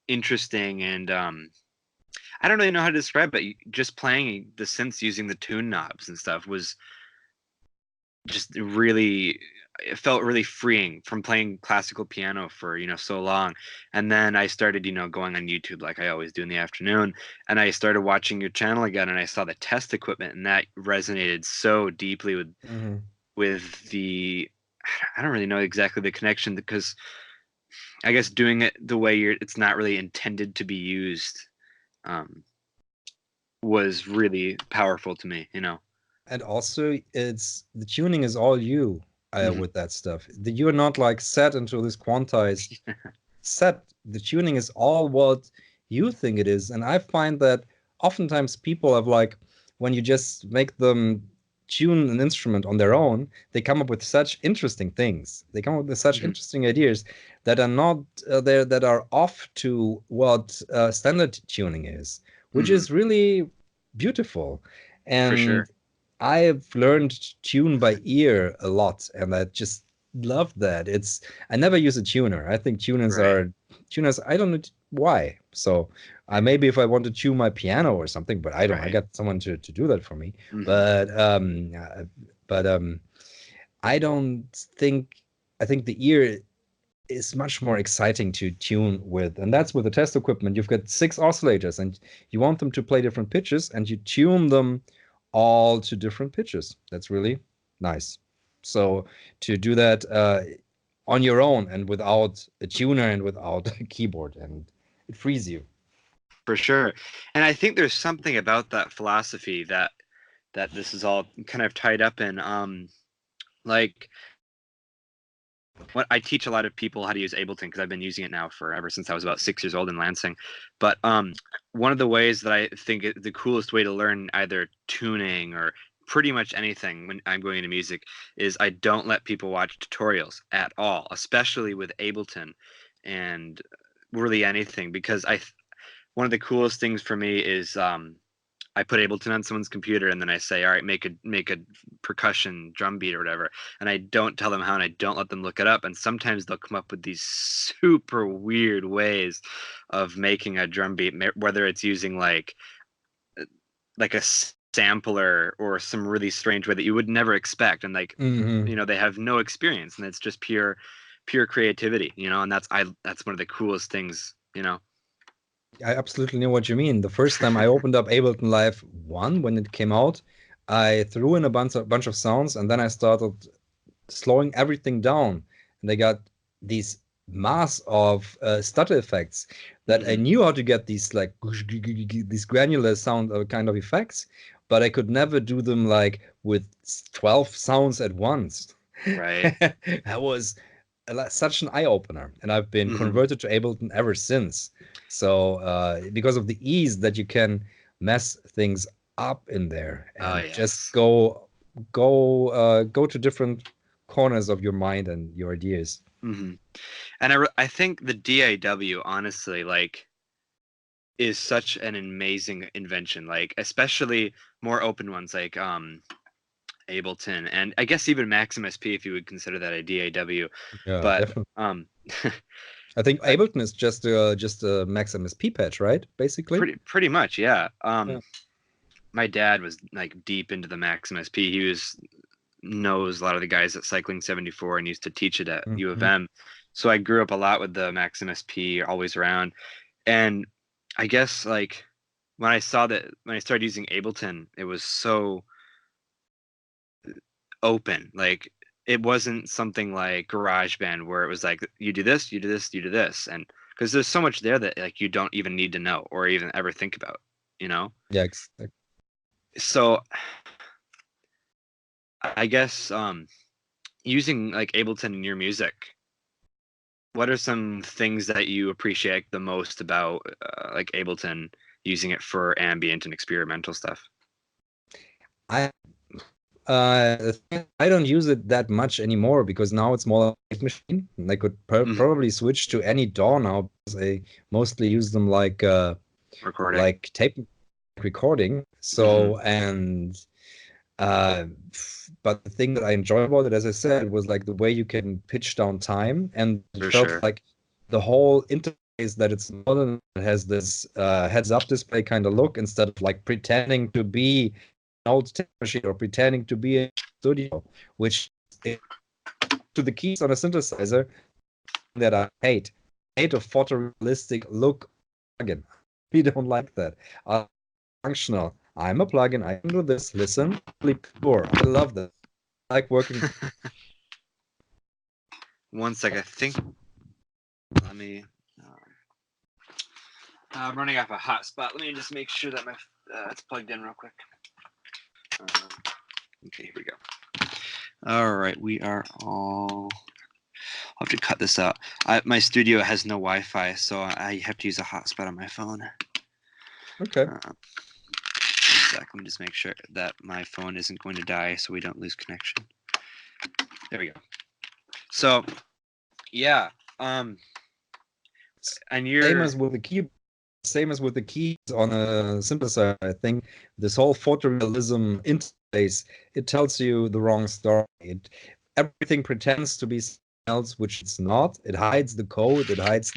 interesting, and I don't really know how to describe it. Just playing the synths using the tune knobs and stuff was just really, it felt really freeing from playing classical piano for so long. And then I started going on YouTube like I always do in the afternoon, and I started watching your channel again, and I saw the test equipment, and that resonated so deeply with the, I don't really know exactly the connection, because I guess doing it the way it's not really intended to be used was really powerful to me, And also, the tuning is all you with that stuff. You're not like set into this quantized set. The tuning is all what you think it is. And I find that oftentimes people have like, when you just make them tune an instrument on their own, they come up with such interesting things. They come up with such interesting ideas that are not there, that are off to what standard tuning is, which is really beautiful. And For sure. I've learned to tune by ear a lot, and I just love that. I never use a tuner. I think tuners I don't know why. So maybe if I want to tune my piano or something, but I don't. I got someone to do that for me. But I don't think. I think the ear is much more exciting to tune with, and that's with the test equipment. You've got 6 oscillators, and you want them to play different pitches, and you tune them all to different pitches. That's really nice. So to do that on your own and without a tuner and without a keyboard, and it frees you. For sure. And I think there's something about that philosophy that this is all kind of tied up in. Like, what I teach a lot of people how to use Ableton, because I've been using it now for ever since I was about 6 years old in Lansing. But one of the ways that I think the coolest way to learn either tuning or pretty much anything when I'm going into music is I don't let people watch tutorials at all, especially with Ableton and really anything, because one of the coolest things for me is I put Ableton on someone's computer and then I say, all right, make a percussion drum beat or whatever. And I don't tell them how, and I don't let them look it up. And sometimes they'll come up with these super weird ways of making a drum beat, whether it's using like a sampler or some really strange way that you would never expect. And like, they have no experience, and it's just pure creativity, and that's one of the coolest things, I absolutely know what you mean. The first time I opened up Ableton Live 1 when it came out, I threw in a bunch of sounds, and then I started slowing everything down, and I got these mass of stutter effects that I knew how to get these like these granular sound kind of effects, but I could never do them like with 12 sounds at once. Right. That was such an eye-opener, and I've been converted to Ableton ever since. So because of the ease that you can mess things up in there and just go to different corners of your mind and your ideas. And I think the DAW, honestly, like, is such an amazing invention, like especially more open ones like Ableton, and I guess even Maximus P, if you would consider that a DAW. Yeah, but definitely. I think Ableton is just a Maximus P patch, right? Basically. Pretty much, yeah. My dad was like deep into the Maximus P. He knows a lot of the guys at Cycling 74 and used to teach it at U of M. So I grew up a lot with the Maximus P, always around. And I guess like when I started using Ableton, it was so open. Like, it wasn't something like GarageBand where it was like, you do this, you do this, you do this. And because there's so much there that like you don't even need to know or even ever think about, Yeah, exactly. So I guess using like Ableton in your music, what are some things that you appreciate the most about like Ableton, using it for ambient and experimental stuff? I don't use it that much anymore because now it's more like a machine. And I could probably switch to any DAW now because I mostly use them like recording, like tape recording. So but the thing that I enjoy about it, as I said, was like the way you can pitch down time, and it felt like the whole interface that it's modern. It has this heads-up display kind of look instead of like pretending to be an old tape machine or pretending to be a studio, which is to the keys on a synthesizer that I hate. I hate a photorealistic look plugin. We don't like that. Functional. I'm a plugin. I can do this. Listen, pure. I love that. I like working. One sec. I think. Let me. I'm running off a hotspot. Let me just make sure that my it's plugged in real quick. Okay, here we go. All right, we are all have to cut this out. My studio has no Wi-Fi, so I have to use a hotspot on my phone. Okay. Let me just make sure that my phone isn't going to die so we don't lose connection. There we go. So, yeah. And you're... Same as with the keys on a synthesizer. I think this whole photorealism interface, it tells you the wrong story. Everything pretends to be something else, which it's not. It hides the code. It hides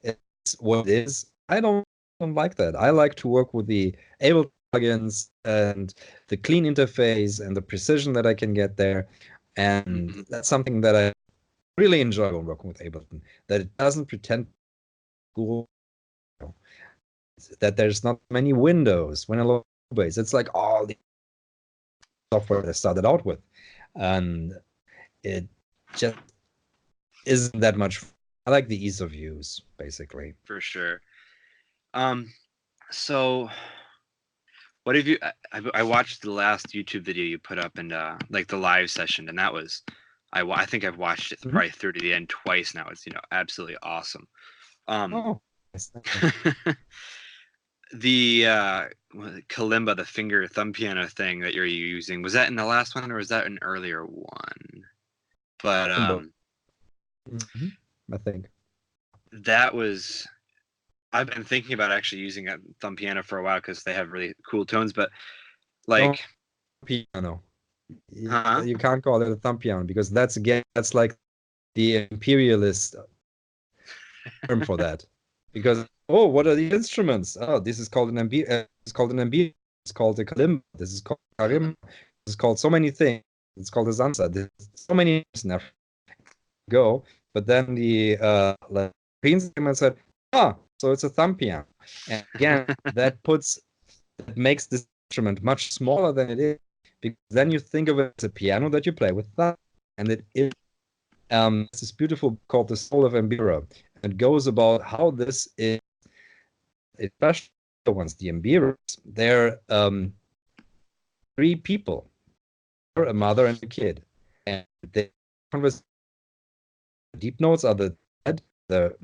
it's what it is. I don't like that. I like to work with the Ableton plugins and the clean interface and the precision that I can get there. And that's something that I really enjoy when working with Ableton. That it doesn't pretend cool, that there's not many windows when I look at Cubase. It's like all the software that I started out with, and it just isn't that much. I like the ease of use, basically. For sure. So what have you... I watched the last YouTube video you put up, and like the live session, and that was... I think I've watched it probably through to the end twice now. It's, absolutely awesome. The kalimba, the finger thumb piano thing that you're using, was that in the last one, or was that an earlier one? But I think that was... I've been thinking about actually using a thumb piano for a while because they have really cool tones, but like... piano. You can't call it a thumb piano, because that's like the imperialist term for that. Because what are the instruments? Oh, this is called an it's called an ambient. It's called a kalimba. This is called karim. This is called so many things. It's called a zanza. There's so many names now. Go, but then the European said, so it's a thumb piano. And again, that makes this instrument much smaller than it is. Because then you think of it as a piano that you play with thumb, and it is this beautiful called The Soul of Mbira. It goes about how this is, especially the ones, the Mbiras, they're 3 people, a mother and a kid, and the deep notes are the dad, the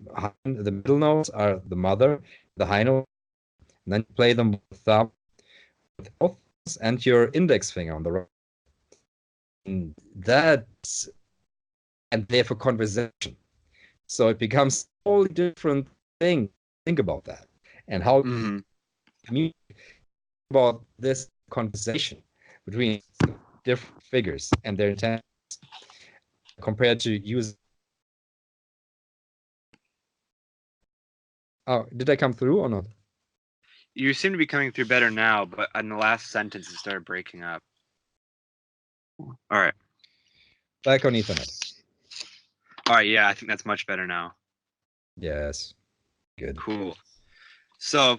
middle notes are the mother, the high notes, and then you play them with thumb, with both, and your index finger on the right. And they have a conversation. So it becomes a totally different thing. Think about that. And how communicate about this conversation between different figures and their intentions compared to using... Oh, did I come through or not? You seem to be coming through better now, but in the last sentence it started breaking up. All right. Back on Ethernet. All right, yeah, I think that's much better now. Yes. Good. Cool. So,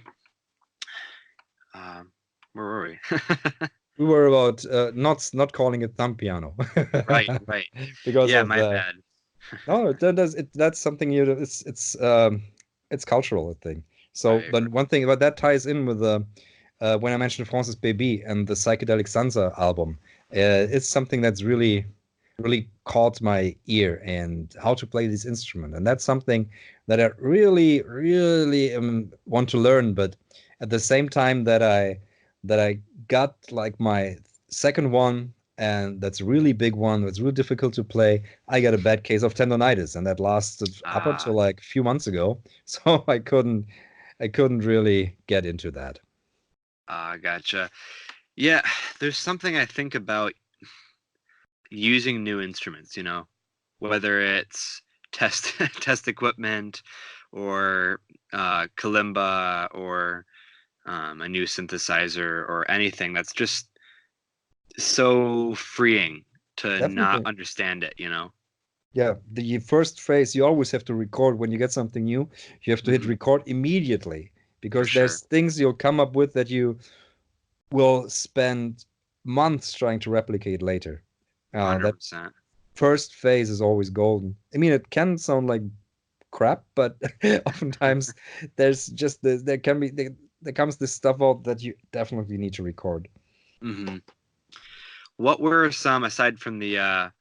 where were we? We were about not calling it thumb piano. Right. Because my bad. No, that's something it's cultural, I think. So, but one thing about that ties in with when I mentioned Francis Baby and the Psychedelic Sansa album. It's something that's really caught my ear, and how to play this instrument, and that's something that I really want to learn. But at the same time that I got like my second one, and that's a really big one, that's really difficult to play, I got a bad case of tendonitis, and that lasted up until like a few months ago. So I couldn't really get into that. Gotcha. Yeah, there's something I think about using new instruments, whether it's test equipment or kalimba or a new synthesizer or anything that's just so freeing to Definitely. not understand it, Yeah, the first phase, you always have to record when you get something new. You have to hit record immediately, because there's things you'll come up with that you will spend months trying to replicate later. 100%. That first phase is always golden. I mean, it can sound like crap, but oftentimes there's just there comes this stuff out that you definitely need to record. What were some, aside from the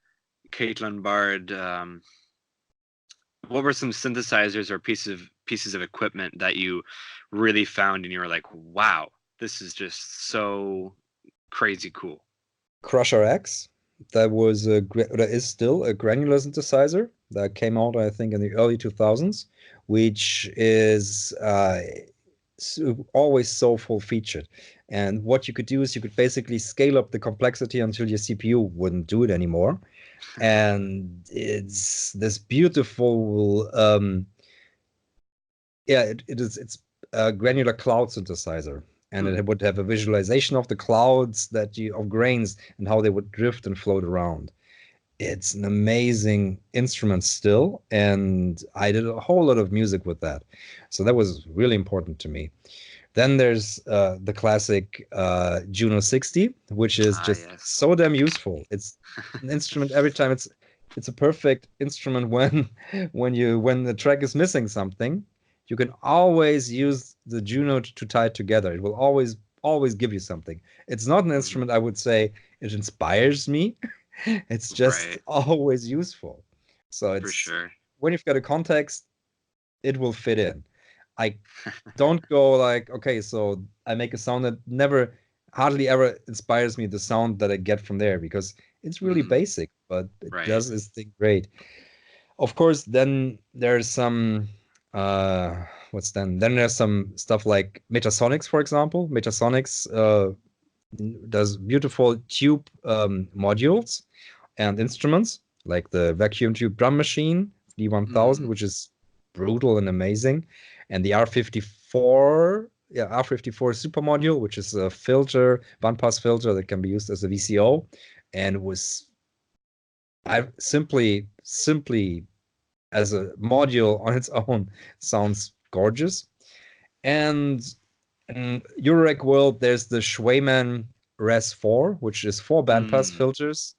Ciat-Lonbarde what were some synthesizers or pieces of equipment that you really found and you were like, wow, this is just so crazy cool? Crusher X, that was that is still a granular synthesizer that came out, I think, in the early 2000s, which is always so full featured. And what you could do is you could basically scale up the complexity until your CPU wouldn't do it anymore. And it's this beautiful, it's a granular cloud synthesizer. And it would have a visualization of the clouds of grains and how they would drift and float around. It's an amazing instrument still, and I did a whole lot of music with that. So that was really important to me. Then there's the classic Juno 60, which is just Yes. so damn useful. It's an instrument every time. It's a perfect instrument when the track is missing something. You can always use the Juno to tie it together. It will always give you something. It's not an instrument I would say it inspires me. It's just always useful. So For sure. when you've got a context, it will fit in. I don't go like, okay, so I make a sound that hardly ever inspires me the sound that I get from there, because it's really basic, but it does its thing great. Of course, then there's some then there's some stuff like Metasonics, for example. Metasonics does beautiful tube modules and instruments, like the vacuum tube drum machine D1000, which is brutal and amazing, and the R54 super module, which is a bandpass filter that can be used as a VCO, and I simply as a module on its own sounds gorgeous. And in Eurorack world, there's the Schwayman Res 4, which is 4 bandpass filters.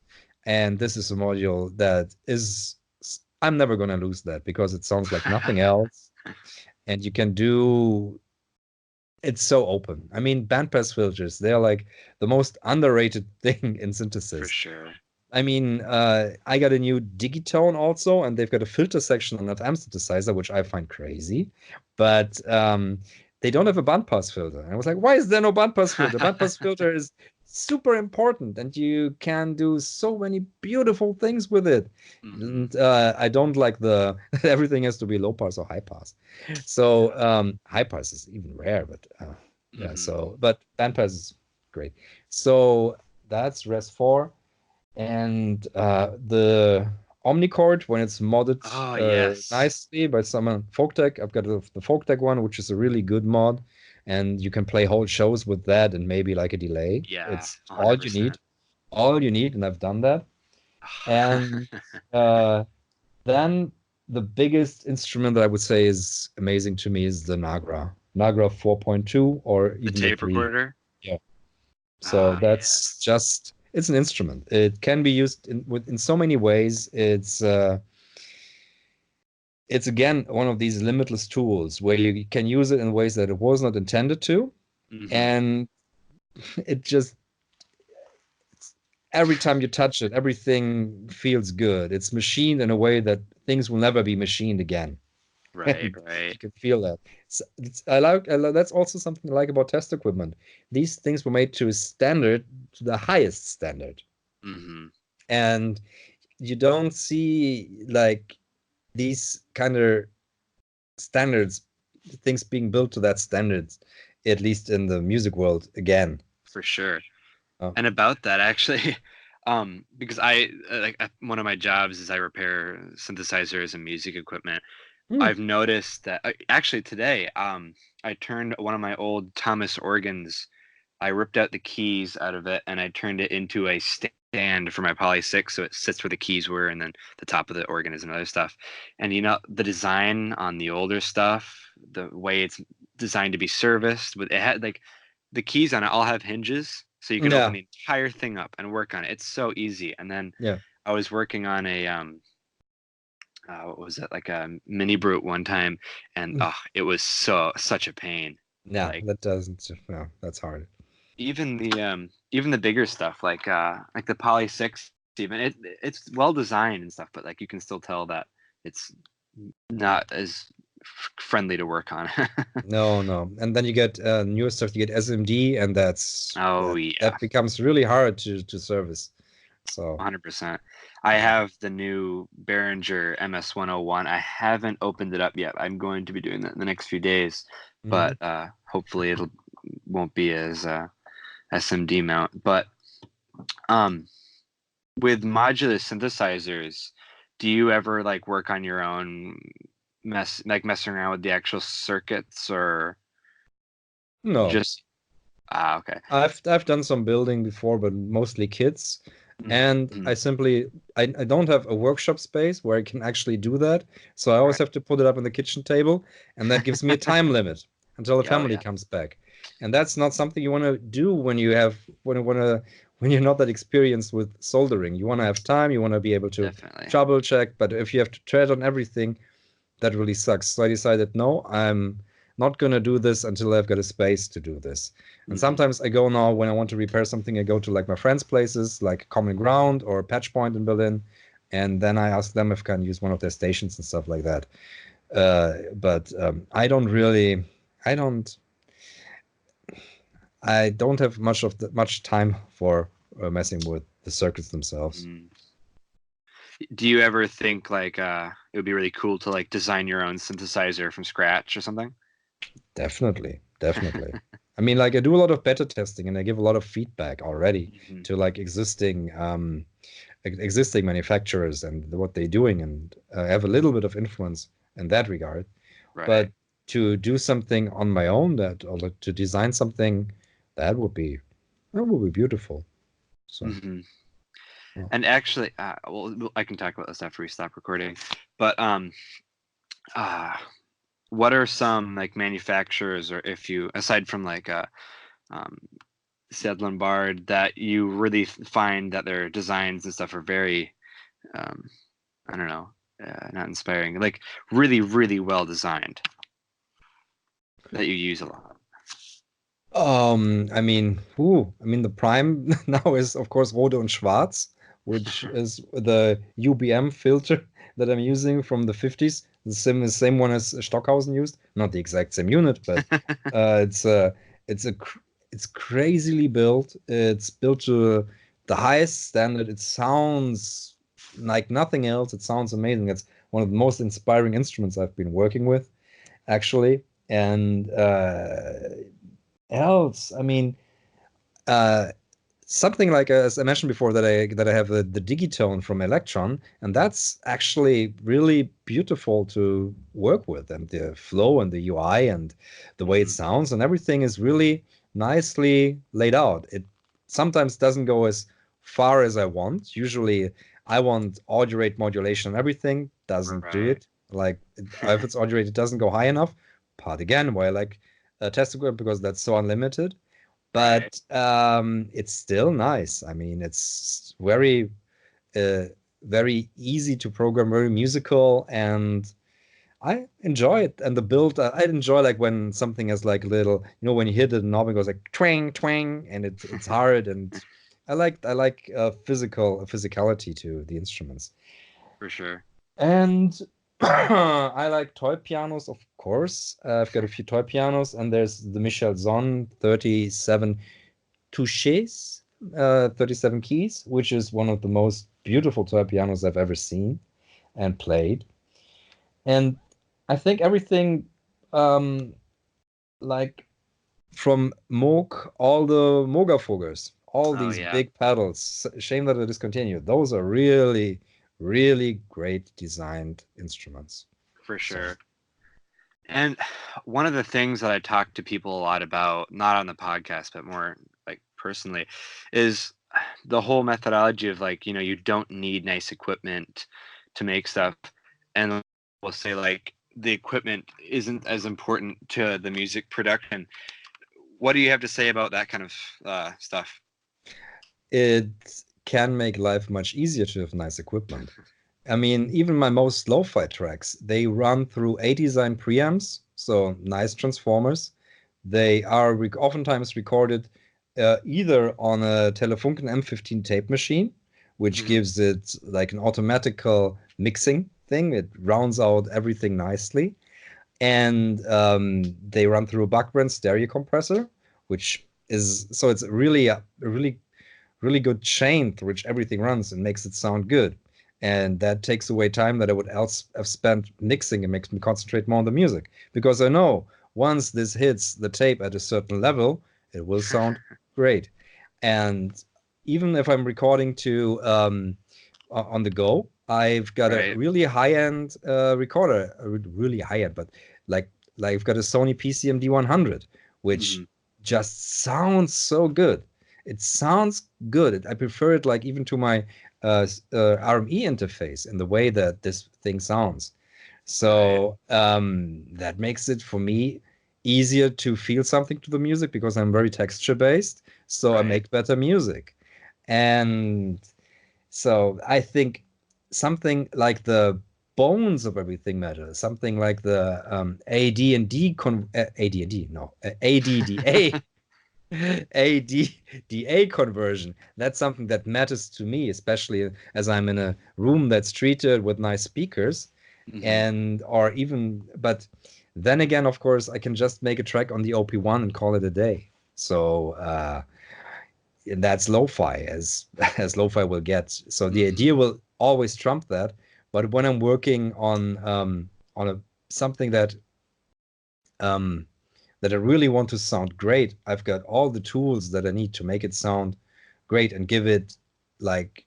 And this is a module that I'm never going to lose that, because it sounds like nothing else. And you can it's so open. I mean, bandpass filters, they're like the most underrated thing in synthesis. For sure. I mean, I got a new Digitone also, and they've got a filter section on that amp synthesizer, which I find crazy. But they don't have a bandpass filter. And I was like, why is there no bandpass filter? Bandpass filter is super important, and you can do so many beautiful things with it. And I don't like everything has to be low pass or high pass. So high pass is even rare, but but bandpass is great. So that's Res 4. And the Omnichord, when it's modded nicely by someone, Folktech, I've got the Folktech one, which is a really good mod, and you can play whole shows with that and maybe like a delay. Yeah, it's 100%. all you need, and I've done that. And then the biggest instrument that I would say is amazing to me is the Nagra 4.2, or even the tape recorder. Yeah. So that's just. It's an instrument. It can be used in so many ways. It's again one of these limitless tools where you can use it in ways that it was not intended to, and every time you touch it, everything feels good. It's machined in a way that things will never be machined again. Right. You can feel that. That's also something I like about test equipment. These things were made to a standard, to the highest standard. And you don't see like these kind of standards, things being built to that standards, at least in the music world again. For sure. And about that, actually, because one of my jobs is I repair synthesizers and music equipment. I've noticed that actually today, I turned one of my old Thomas organs. I ripped out the keys out of it and I turned it into a stand for my Poly 6, so it sits where the keys were, and then the top of the organ is and other stuff. And the design on the older stuff, the way it's designed to be serviced, it had like the keys on it all have hinges, so you can open the entire thing up and work on it. It's so easy. And then I was working on a what was it, like a mini brute one time, and it was such a pain. That's hard. Even the bigger stuff, like the Poly 6, even it's well designed and stuff, but like you can still tell that it's not as friendly to work on. No. And then you get newer stuff. You get SMD, and that becomes really hard to service. So 100%. I have the new Behringer MS-101. I haven't opened it up yet. I'm going to be doing that in the next few days, but hopefully it won't be as SMD mount. But with modular synthesizers, do you ever like work on your own, messing around with the actual circuits, or no? Just okay. I've done some building before, but mostly kits. And I don't have a workshop space where I can actually do that. So I always have to put it up on the kitchen table, and that gives me a time limit until the family comes back. And that's not something you want to do when you're not that experienced with soldering. You want to have time, you want to be able to trouble check, but if you have to tread on everything, that really sucks. So I decided, no, I'm not going to do this until I've got a space to do this. And sometimes I go now, when I want to repair something, I go to like my friends' places, like Common Ground or Patch Point in Berlin, and then I ask them if I can use one of their stations and stuff like that. But I don't have much time for messing with the circuits themselves. Do you ever think like it would be really cool to like design your own synthesizer from scratch or something? Definitely. I mean, like I do a lot of beta testing, and I give a lot of feedback already to like existing manufacturers and what they're doing, and I have a little bit of influence in that regard. Right. But to do something on my own, or to design something, that would be beautiful. So. Yeah. And actually, well, I can talk about this after we stop recording. But what are some like manufacturers, or if you, aside from like Ciat-Lonbarde, that you really find that their designs and stuff are very, I don't know, not inspiring, like really, really well designed, that you use a lot? I mean, the prime now is of course Rode und Schwarz, which is the UBM filter that I'm using from the 50s. The same one as Stockhausen used. Not the exact same unit, but it's crazily built. It's built to the highest standard. It sounds like nothing else. It sounds amazing. It's one of the most inspiring instruments I've been working with, actually. And else, I mean, something like, as I mentioned before, that I have the Digitone from Electron, and that's actually really beautiful to work with, and the flow and the UI and the way it sounds and everything is really nicely laid out. It sometimes doesn't go as far as I want. Usually I want audio rate modulation and everything, doesn't do it. Like if it's audio rate, it doesn't go high enough. Part again, why I like test equipment, because that's so unlimited. But it's still nice. I mean, it's very, very easy to program, very musical, and I enjoy it. And the build, I enjoy like when something has like a little, when you hit the knob, it goes like twang, twang, and it's hard. And I like physicality to the instruments. For sure. And I like toy pianos, of course. I've got a few toy pianos, and there's the Michel Zon 37 touches, 37 keys, which is one of the most beautiful toy pianos I've ever seen and played. And I think everything, like from Moog, all the Moogafogers, all these big pedals, shame that they discontinued. Those are really, really great designed instruments. For sure. And one of the things that I talk to people a lot about, not on the podcast, but more like personally, is the whole methodology of like, you don't need nice equipment to make stuff. And we'll say like the equipment isn't as important to the music production. What do you have to say about that kind of stuff? It can make life much easier to have nice equipment. I mean, even my most lo-fi tracks, they run through A-Design preamps, so nice transformers. They are oftentimes recorded either on a Telefunken M15 tape machine, which gives it like an automatical mixing thing. It rounds out everything nicely. And they run through a Bach-brand stereo compressor, which is, so it's really a really good chain through which everything runs and makes it sound good. And that takes away time that I would else have spent mixing, and makes me concentrate more on the music, because I know once this hits the tape at a certain level, it will sound great. And even if I'm recording to on the go, I've got a Right. really high-end recorder, really high-end, but like I've got a Sony PCM D100, which Mhm. just sounds so good. It sounds good. I prefer it like even to my RME interface in the way that this thing sounds. So that makes it for me easier to feel something to the music, because I'm very texture based. So I Right. make better music. And so I think something like the bones of everything matters. Something like the AD&D AD&D, no, ADDA ADDA conversion. That's something that matters to me, especially as I'm in a room that's treated with nice speakers, Mhm. and or even, but then again, of course, I can just make a track on the OP1 and call it a day. So and that's lo-fi as lo-fi will get. So the Mhm. idea will always trump that. But when I'm working on something um, that I really want to sound great, I've got all the tools that I need to make it sound great and give it like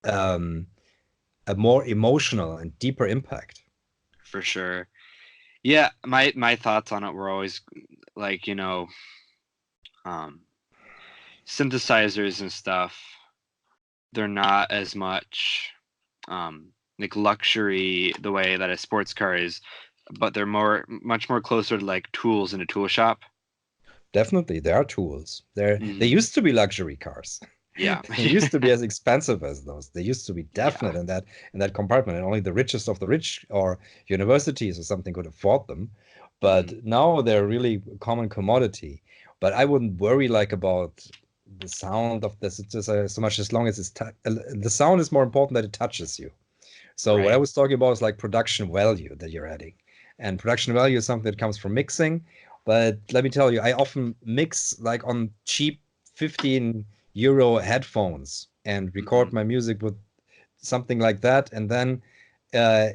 um, a more emotional and deeper impact. For sure. Yeah, my thoughts on it were always like, um, synthesizers and stuff. They're not as much like luxury the way that a sports car is, but they're much more closer to like tools in a tool shop. Definitely, there are tools. They Hmm. used to be luxury cars. Yeah. They used to be as expensive as those. They used to be Yeah. definite in that compartment, and only the richest of the rich or universities or something could afford them. Hmm. But now they're really a common commodity. But I wouldn't worry like about the sound of the synthesizer so much, as long as the sound is more important that it touches you. So what I Right. was talking about is like production value that you're adding. And production value is something that comes from mixing. But let me tell you, I often mix like on cheap 15 € headphones and Hmm. record my music with something like that. And then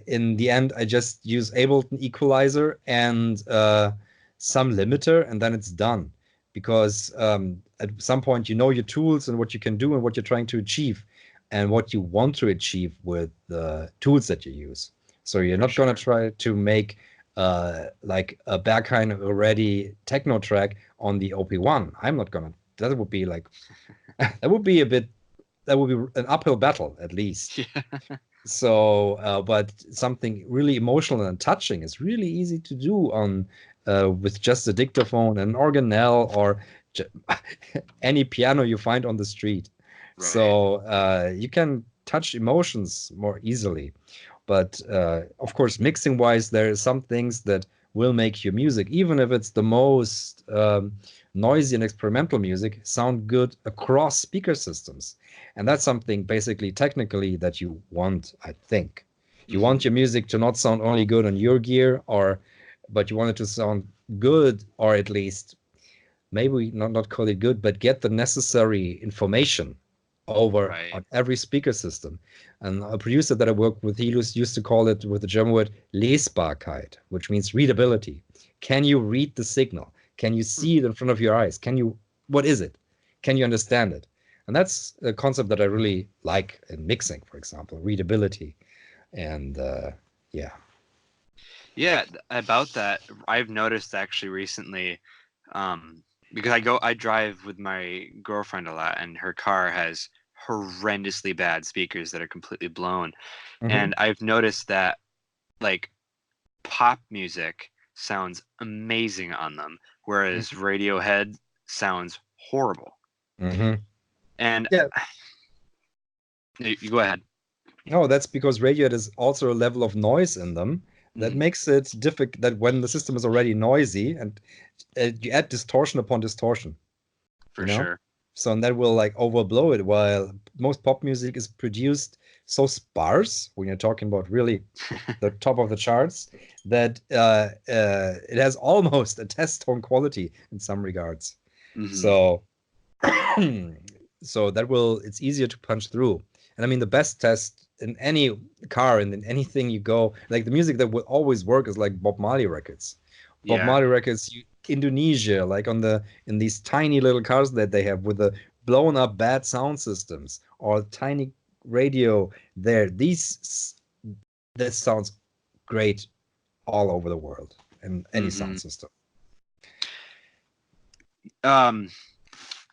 in the end, I just use Ableton equalizer and some limiter, and then it's done. Because at some point, you know your tools and what you can do and what you're trying to achieve and what you want to achieve with the tools that you use. So you're For not going to sure. try to make like a Berghain already techno track on the OP1. I'm not going to. That would be like, that would be a bit, that would be an uphill battle at least. Yeah. So, but something really emotional and touching is really easy to do on with just a dictaphone, an organelle, or j any piano you find on the street. Right. So you can touch emotions more easily. But of course, mixing wise, there are some things that will make your music, even if it's the most noisy and experimental music, sound good across speaker systems. And that's something basically technically that you want, I think. You want Hmm. your music to not sound only good on your gear, or but you want it to sound good, or at least maybe not call it good, but get the necessary information over Right. on every speaker system. And a producer that I worked with, he used to call it with the German word Lesbarkeit, which means readability. Can you read the signal? Can you Hmm. see it in front of your eyes? What is it? Can you understand it? And that's a concept that I really like in mixing, for example, readability. And yeah. Yeah, about that, I've noticed actually recently, because I drive with my girlfriend a lot, and her car has horrendously bad speakers that are completely blown. Hmm. And I've noticed that like pop music sounds amazing on them, whereas Radiohead sounds horrible. Hmm. And Yeah. you go ahead. No, that's because Radiohead is also a level of noise in them that Mhm. makes it difficult, that when the system is already noisy and you add distortion upon distortion, For you know? sure. So and that will like overblow it, while most pop music is produced so sparse when you're talking about really the top of the charts that it has almost a test tone quality in some regards. So so that will, it's easier to punch through. And I mean, the best test in any car and in anything you go, like the music that will always work is like Bob Marley records. Bob Marley records, Indonesia, like in these tiny little cars that they have with the blown up bad sound systems or tiny radio there. This sounds great all over the world in any sound system.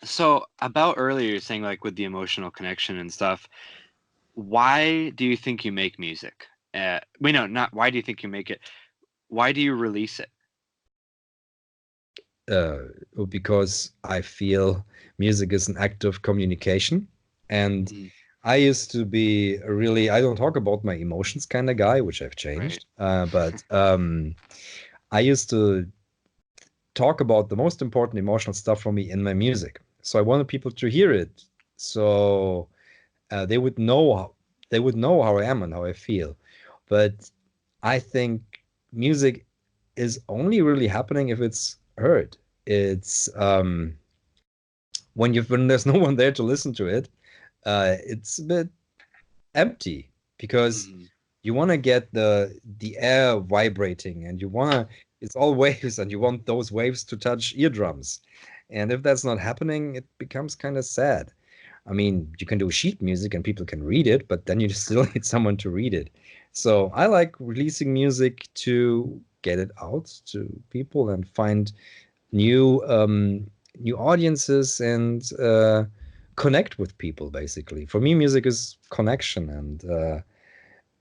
So about earlier you're saying like with the emotional connection and stuff, why do you think you make music? Not why do you think you make it? Why do you release it? Because I feel music is an act of communication, and I used to be really, I don't talk about my emotions kind of guy, which I've changed, but I used to talk about the most important emotional stuff for me in my music. So I wanted people to hear it, so they would know how I am and how I feel. But I think music is only really happening if it's heard. It's when there's no one there to listen to it, it's a bit empty, because you want to get the air vibrating, and it's all waves, and you want those waves to touch eardrums. And if that's not happening, it becomes kind of sad. I mean, you can do sheet music and people can read it, but then you still need someone to read it. So I like releasing music to get it out to people and find new audiences and connect with people. Basically, for me, music is connection,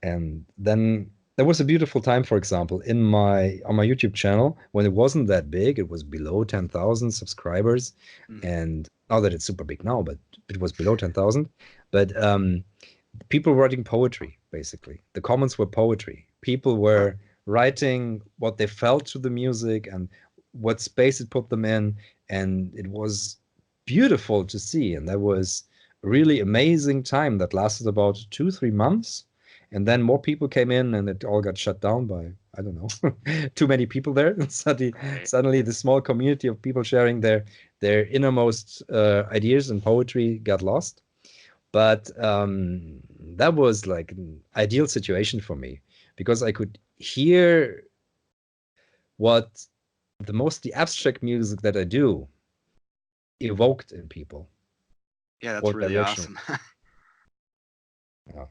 and then there was a beautiful time, for example, on my YouTube channel when it wasn't that big. It was below 10,000 subscribers, and not that it's super big now, but it was below 10,000. But people writing poetry, basically. The comments were poetry. People were writing what they felt to the music and what space it put them in, and it was beautiful to see. And that was a really amazing time that lasted about 2-3 months. And then more people came in, and it all got shut down by, I don't know, too many people there. And suddenly the small community of people sharing their innermost ideas and poetry got lost. But that was like an ideal situation for me, because I could hear what the abstract music that I do evoked in people. Yeah, that's really awesome. Yeah.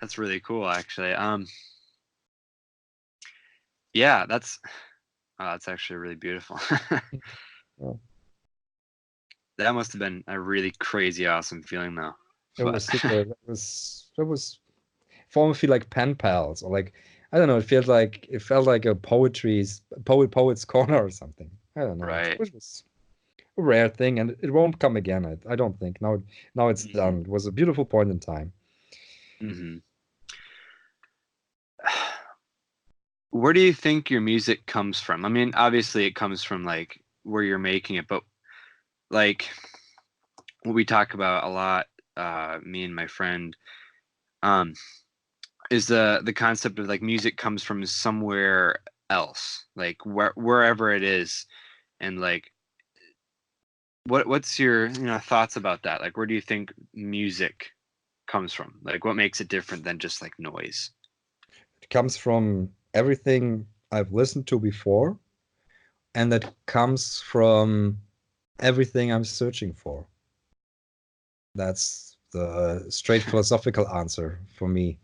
That's really cool, actually. Yeah, that's actually really beautiful. Yeah. That must have been a really crazy, awesome feeling, though. It was super. That was almost feel like pen pals, or like, I don't know. It felt like a poet's corner or something. I don't know. Right. It was a rare thing, and it won't come again. I don't think. Now it's done. It was a beautiful point in time. Where do you think your music comes from? I mean, obviously it comes from like where you're making it, but like what we talk about a lot, me and my friend, is the concept of like music comes from somewhere else, like wherever it is, and like what's your thoughts about that? Like, where do you think music comes from? Like, what makes it different than just like noise? It comes from everything I've listened to before, and that comes from everything I'm searching for. That's the straight philosophical answer for me.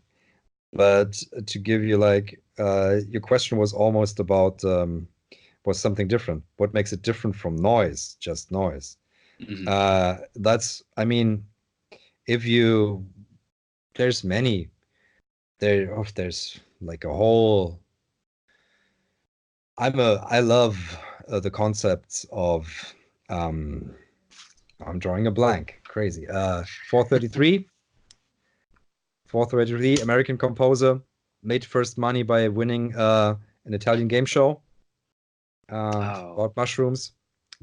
But to give you like, your question was almost about was something different. What makes it different from noise, just noise? That's, I mean, there's many, there's like a whole, I love the concepts of, I'm drawing a blank, crazy. 433, American composer, made first money by winning an Italian game show about mushrooms.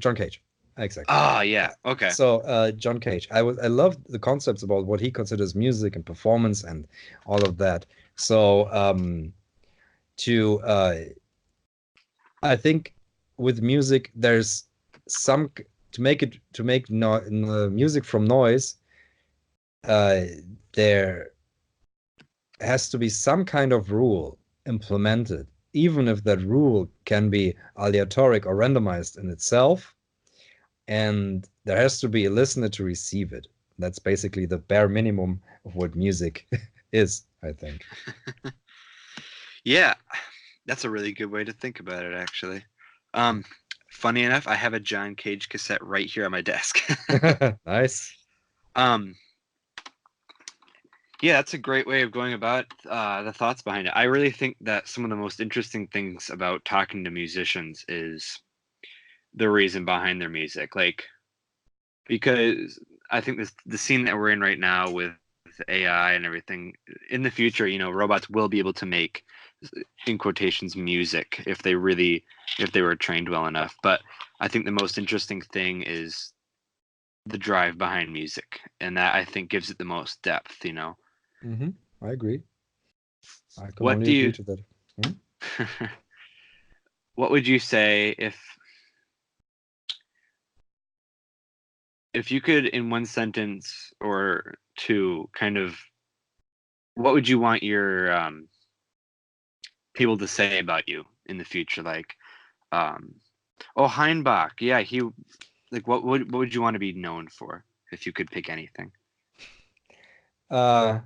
John Cage. exactly. Oh, yeah. Okay. So John Cage, I love the concepts about what he considers music and performance and all of that. So to I think with music there's some to make music from noise. There has to be some kind of rule implemented, even if that rule can be aleatoric or randomized in itself. And there has to be a listener to receive it. That's basically the bare minimum of what music is, I think. Yeah, that's a really good way to think about it, actually. Um, Funny enough, I have a John Cage cassette right here on my desk. Nice. um, yeah, that's a great way of going about the thoughts behind it. I really think that some of the most interesting things about talking to musicians is the reason behind their music. Like, because I think the scene that we're in right now with AI and everything, in the future, robots will be able to make, in quotations, music if they were trained well enough. But I think the most interesting thing is the drive behind music, and that I think gives it the most depth. Mm-hmm. I agree. I can What only do agree you to that. Hmm? what would you say if you could, in one sentence or two, kind of, what would you want your people to say about you in the future? Like, um, oh, Hainbach, yeah, he, like, what would you want to be known for if you could pick anything? Uh,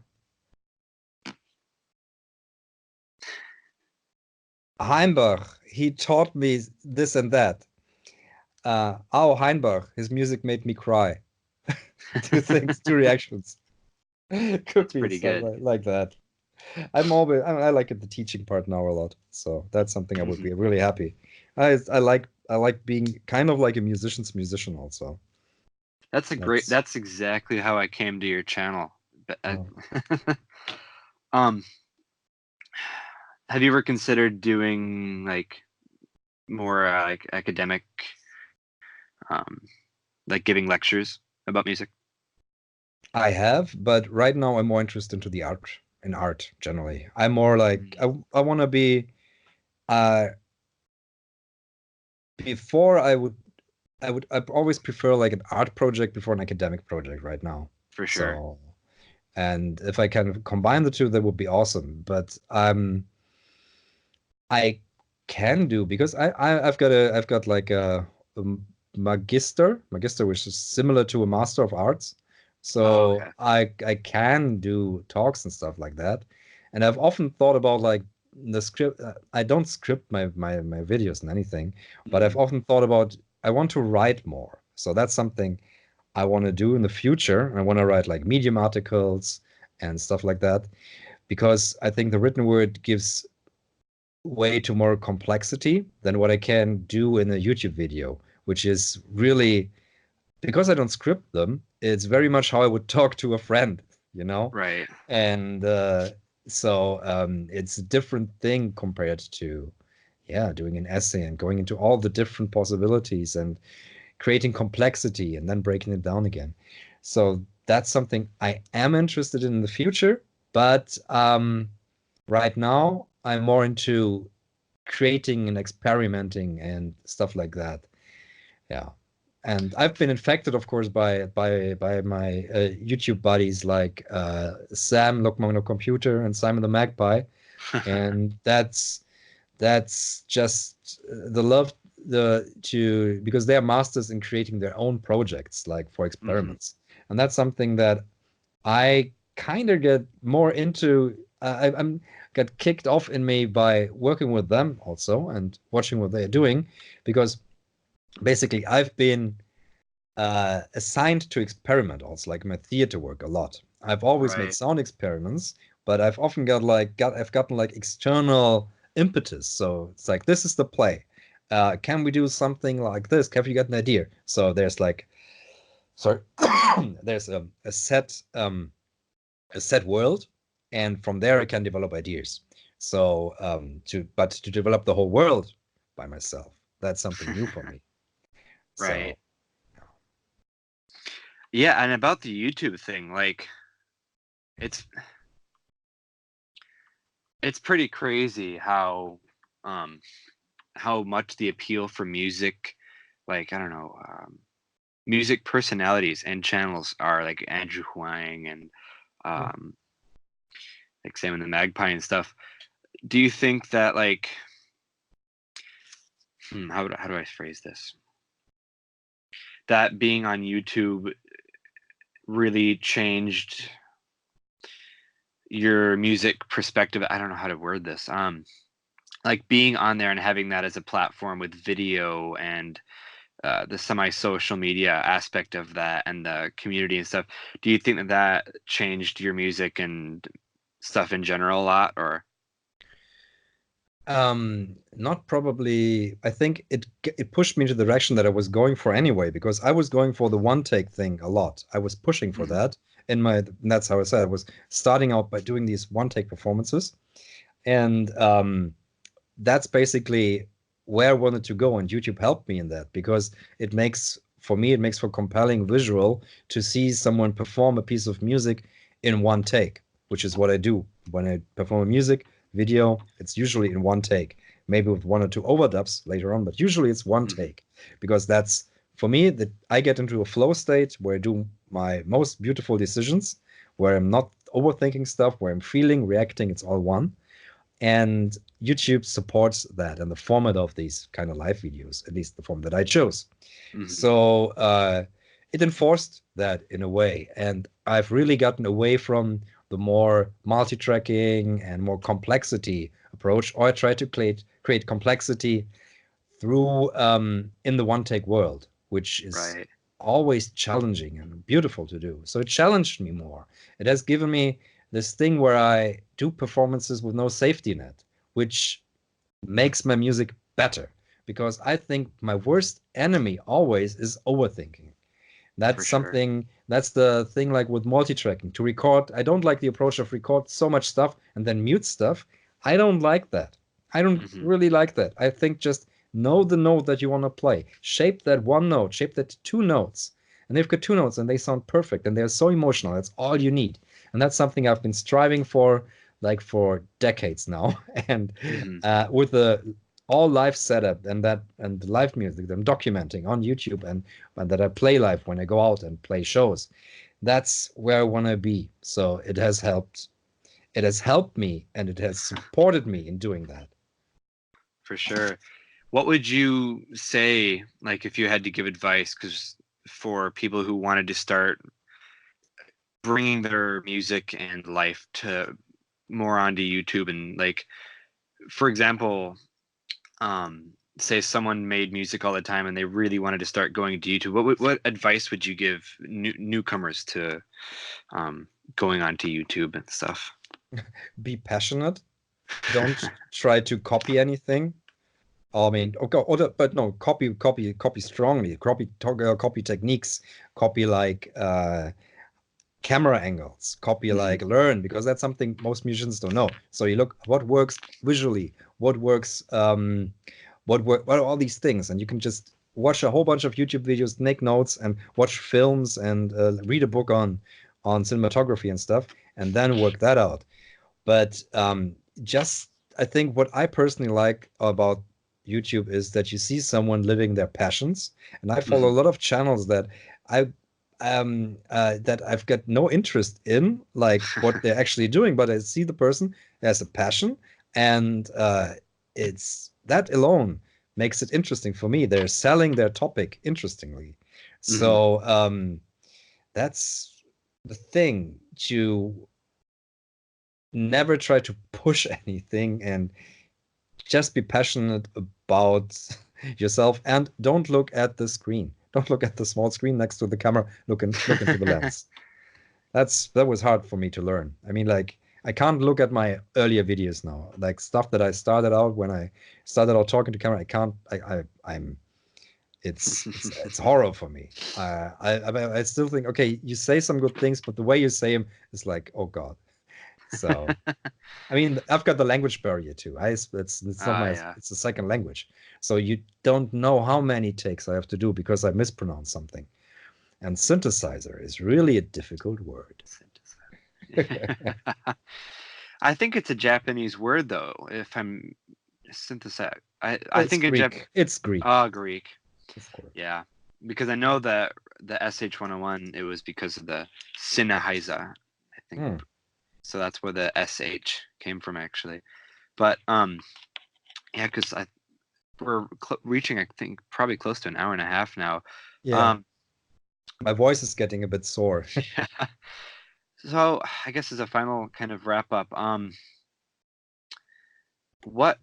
Hainbach, he taught me this and that. Hainbach, his music made me cry. Two things, two reactions. Could That's be pretty good. something like that. I like it, the teaching part now a lot. So that's something I would Mhm. be really happy. I like being kind of like a musician's musician also. That's That's exactly how I came to your channel. But oh. um, have you ever considered doing like more like academic, um, like giving lectures about music? I have, but right now I'm more interested into the art generally. I'm more like Mm. I want to be uh before I'd always prefer like an art project before an academic project right now. For sure. So, and if I can combine the two, that would be awesome. But I can do because I've got like a magister, which is similar to a master of arts. Oh, So okay. I can do talks and stuff like that. And I've often thought about like the script. I don't script my videos and anything, but I've Mhm. often thought about I want to write more. So that's something I want to do in the future. I want to write like Medium articles and stuff like that because I think the written word gives way to more complexity than what I can do in a YouTube video, which is really because I don't script them, it's very much how I would talk to a friend, you know? Right. And it's a different thing compared to, yeah, doing an essay and going into all the different possibilities and creating complexity and then breaking it down again. So that's something I am interested in the future, but right now I'm more into creating and experimenting and stuff like that. Yeah. And I've been infected, of course, by my YouTube buddies like Sam Lookman no Computer and Simon the Magpie, and that's just the love the to because they are masters in creating their own projects, like for Hmm. experiments, and that's something that I kind of get more into. I'm got kicked off in me by working with them also and watching what they're doing, because basically I've been assigned to experiment also, like my theater work a lot. I've always made Right. sound experiments, but I've often I've gotten like external impetus. So it's like this is the play. Can we do something like this? Have you got an idea? So there's like, sorry, there's a set world, and from there I can develop ideas. So to develop the whole world by myself, that's something new for me. Right. So. Yeah, and about the YouTube thing, like it's it's pretty crazy um how much the appeal for music, like I don't know, music personalities and channels are like Andrew Huang and Yeah. um like Sam and the Magpie and stuff. Do you think that like how do I phrase this? That being on YouTube really changed your music perspective. I don't know how to word this. Like being on there and having that as a platform with video and the semi-social media aspect of that and the community and stuff. Do you think that that changed your music and stuff in general a lot, or? Not probably. I think it pushed me into the direction that I was going for anyway, because I was going for the one take thing a lot. I was pushing for Mhm. that and that's how I said I was starting out by doing these one take performances. And that's basically where I wanted to go, and YouTube helped me in that because it makes for compelling visual to see someone perform a piece of music in one take, which is what I do when I perform a music video. It's usually in one take, maybe with one or two overdubs later on, but usually it's one Mhm. take because that's for me that I get into a flow state where I do my most beautiful decisions, where I'm not overthinking stuff, where I'm feeling, reacting, it's all one. And YouTube supports that and the format of these kind of live videos, at least the form that I chose. Mhm. So it enforced that in a way. And I've really gotten away from the more multi-tracking and more complexity approach, or I try to create complexity through in the one-take world, which is Right. always challenging and beautiful to do. So it challenged me more. It has given me this thing where I do performances with no safety net, which makes my music better because I think my worst enemy always is overthinking. For sure. That's the thing like with multi-tracking. To record, I don't like the approach of record so much stuff and then mute stuff. I don't like that. I don't Mhm. really like that. I think just know the note that you want to play. Shape that one note, shape that two notes. And they've got two notes and they sound perfect and they're so emotional. That's all you need. And that's something I've been striving for like for decades now. And Mhm. with the all live setup and the live music that I'm documenting on YouTube and that I play live when I go out and play shows. That's where I want to be. So it has helped. It has helped me and it has supported me in doing that. For sure. What would you say, like, if you had to give advice, because for people who wanted to start bringing their music and life to more onto YouTube, and like, for example, say someone made music all the time and they really wanted to start going to YouTube, what advice would you give newcomers to um, going onto YouTube and stuff? Be passionate. Don't try to copy anything. I mean, okay, but no, copy strongly. Copy techniques. Copy like camera angles, copy Hmm. like learn, because that's something most musicians don't know. So you look what works visually, what works, what are all these things, and you can just watch a whole bunch of YouTube videos, make notes, and watch films and read a book on cinematography and stuff, and then work that out. But just I think what I personally like about YouTube is that you see someone living their passions, and I follow Hmm. a lot of channels I that I've got no interest in, like what they're actually doing, but I see the person has a passion, and it's that alone makes it interesting for me. They're selling their topic interestingly, Hmm. so that's the thing to never try to push anything and just be passionate about yourself and don't look at the screen. Don't look at the small screen next to the camera. Look into the lens. That was hard for me to learn. I mean, like I can't look at my earlier videos now. Like stuff that I started out when I started out talking to camera. I can't. I'm. It's horror for me. I still think okay, you say some good things, but the way you say them is like oh god. So I mean, I've got the language barrier too. It's not Ah, my yeah. it's a second language. So you don't know how many takes I have to do because I mispronounce something. And synthesizer is really a difficult word. I think it's a Japanese word though. If I'm synthesize, I It's think in Greek. It's Greek, Greek. of course. Yeah, because I know that the SH-101 it was because of the Sennheiser, I think. Hmm. So that's where the SH came from actually. But yeah, because we're reaching I think probably close to an hour and a half now. Yeah, my voice is getting a bit sore. So I guess as a final kind of wrap up, what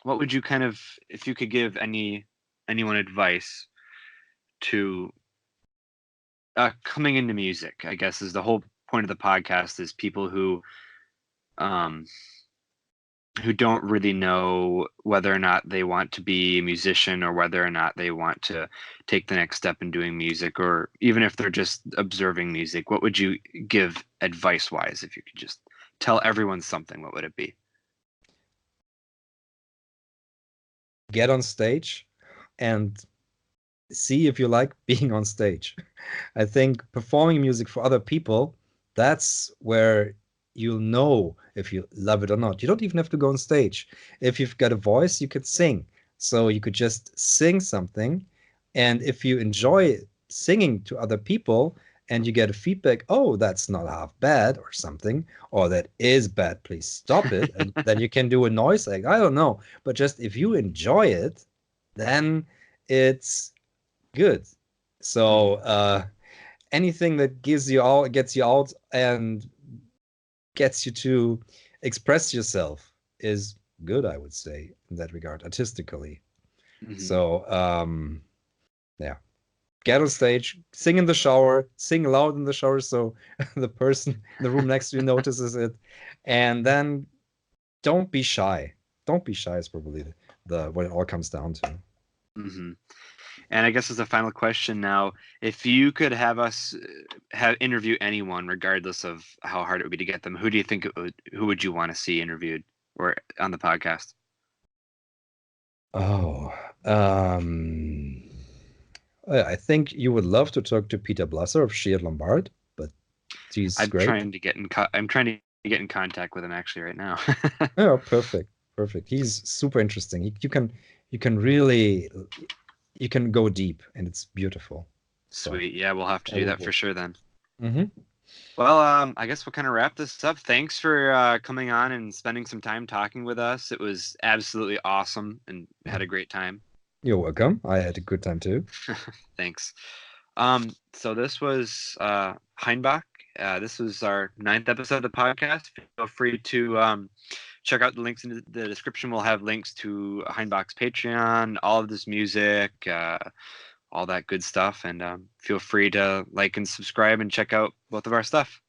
would you kind of, if you could give anyone advice to coming into music, I guess is the whole point of the podcast, is people um who don't really know whether or not they want to be a musician or whether or not they want to take the next step in doing music, or even if they're just observing music, what would you give advice wise? If you could just tell everyone something, what would it be? Get on stage and see if you like being on stage. I think performing music for other people, that's where you'll know if you love it or not. You don't even have to go on stage. If you've got a voice, you could sing. So you could just sing something. And if you enjoy singing to other people and you get a feedback, oh, that's not half bad or something, or that is bad, please stop it. And then you can do a noise act. I don't know. But just if you enjoy it, then it's good. So anything that gets you out and gets you to express yourself is good, I would say, in that regard, artistically. Mm-hmm. So yeah, get on stage, sing in the shower, sing loud in the shower so the person in the room next to you notices it, and then don't be shy. Don't be shy is probably the what it all comes down to. Mm-hmm. And I guess as a final question now, if you could have us interview anyone, regardless of how hard it would be to get them, who do you think who would you want to see interviewed or on the podcast? Oh, I think you would love to talk to Peter Blasser of Ciat-Lonbarde, but he's I'm great. trying to get in contact with him actually right now. Oh, perfect. He's super interesting. You can really go deep, and it's beautiful. Sweet. Yeah, we'll have to do that for sure then. Mm-hmm. Well, I guess we'll kind of wrap this up. Thanks for coming on and spending some time talking with us. It was absolutely awesome and had a great time. You're welcome. I had a good time too. Thanks. So this was Hainbach. This was our 9th episode of the podcast. Feel free to check out the links in the description. We'll have links to Hainbach's Patreon, all of this music, all that good stuff. And feel free to like and subscribe and check out both of our stuff.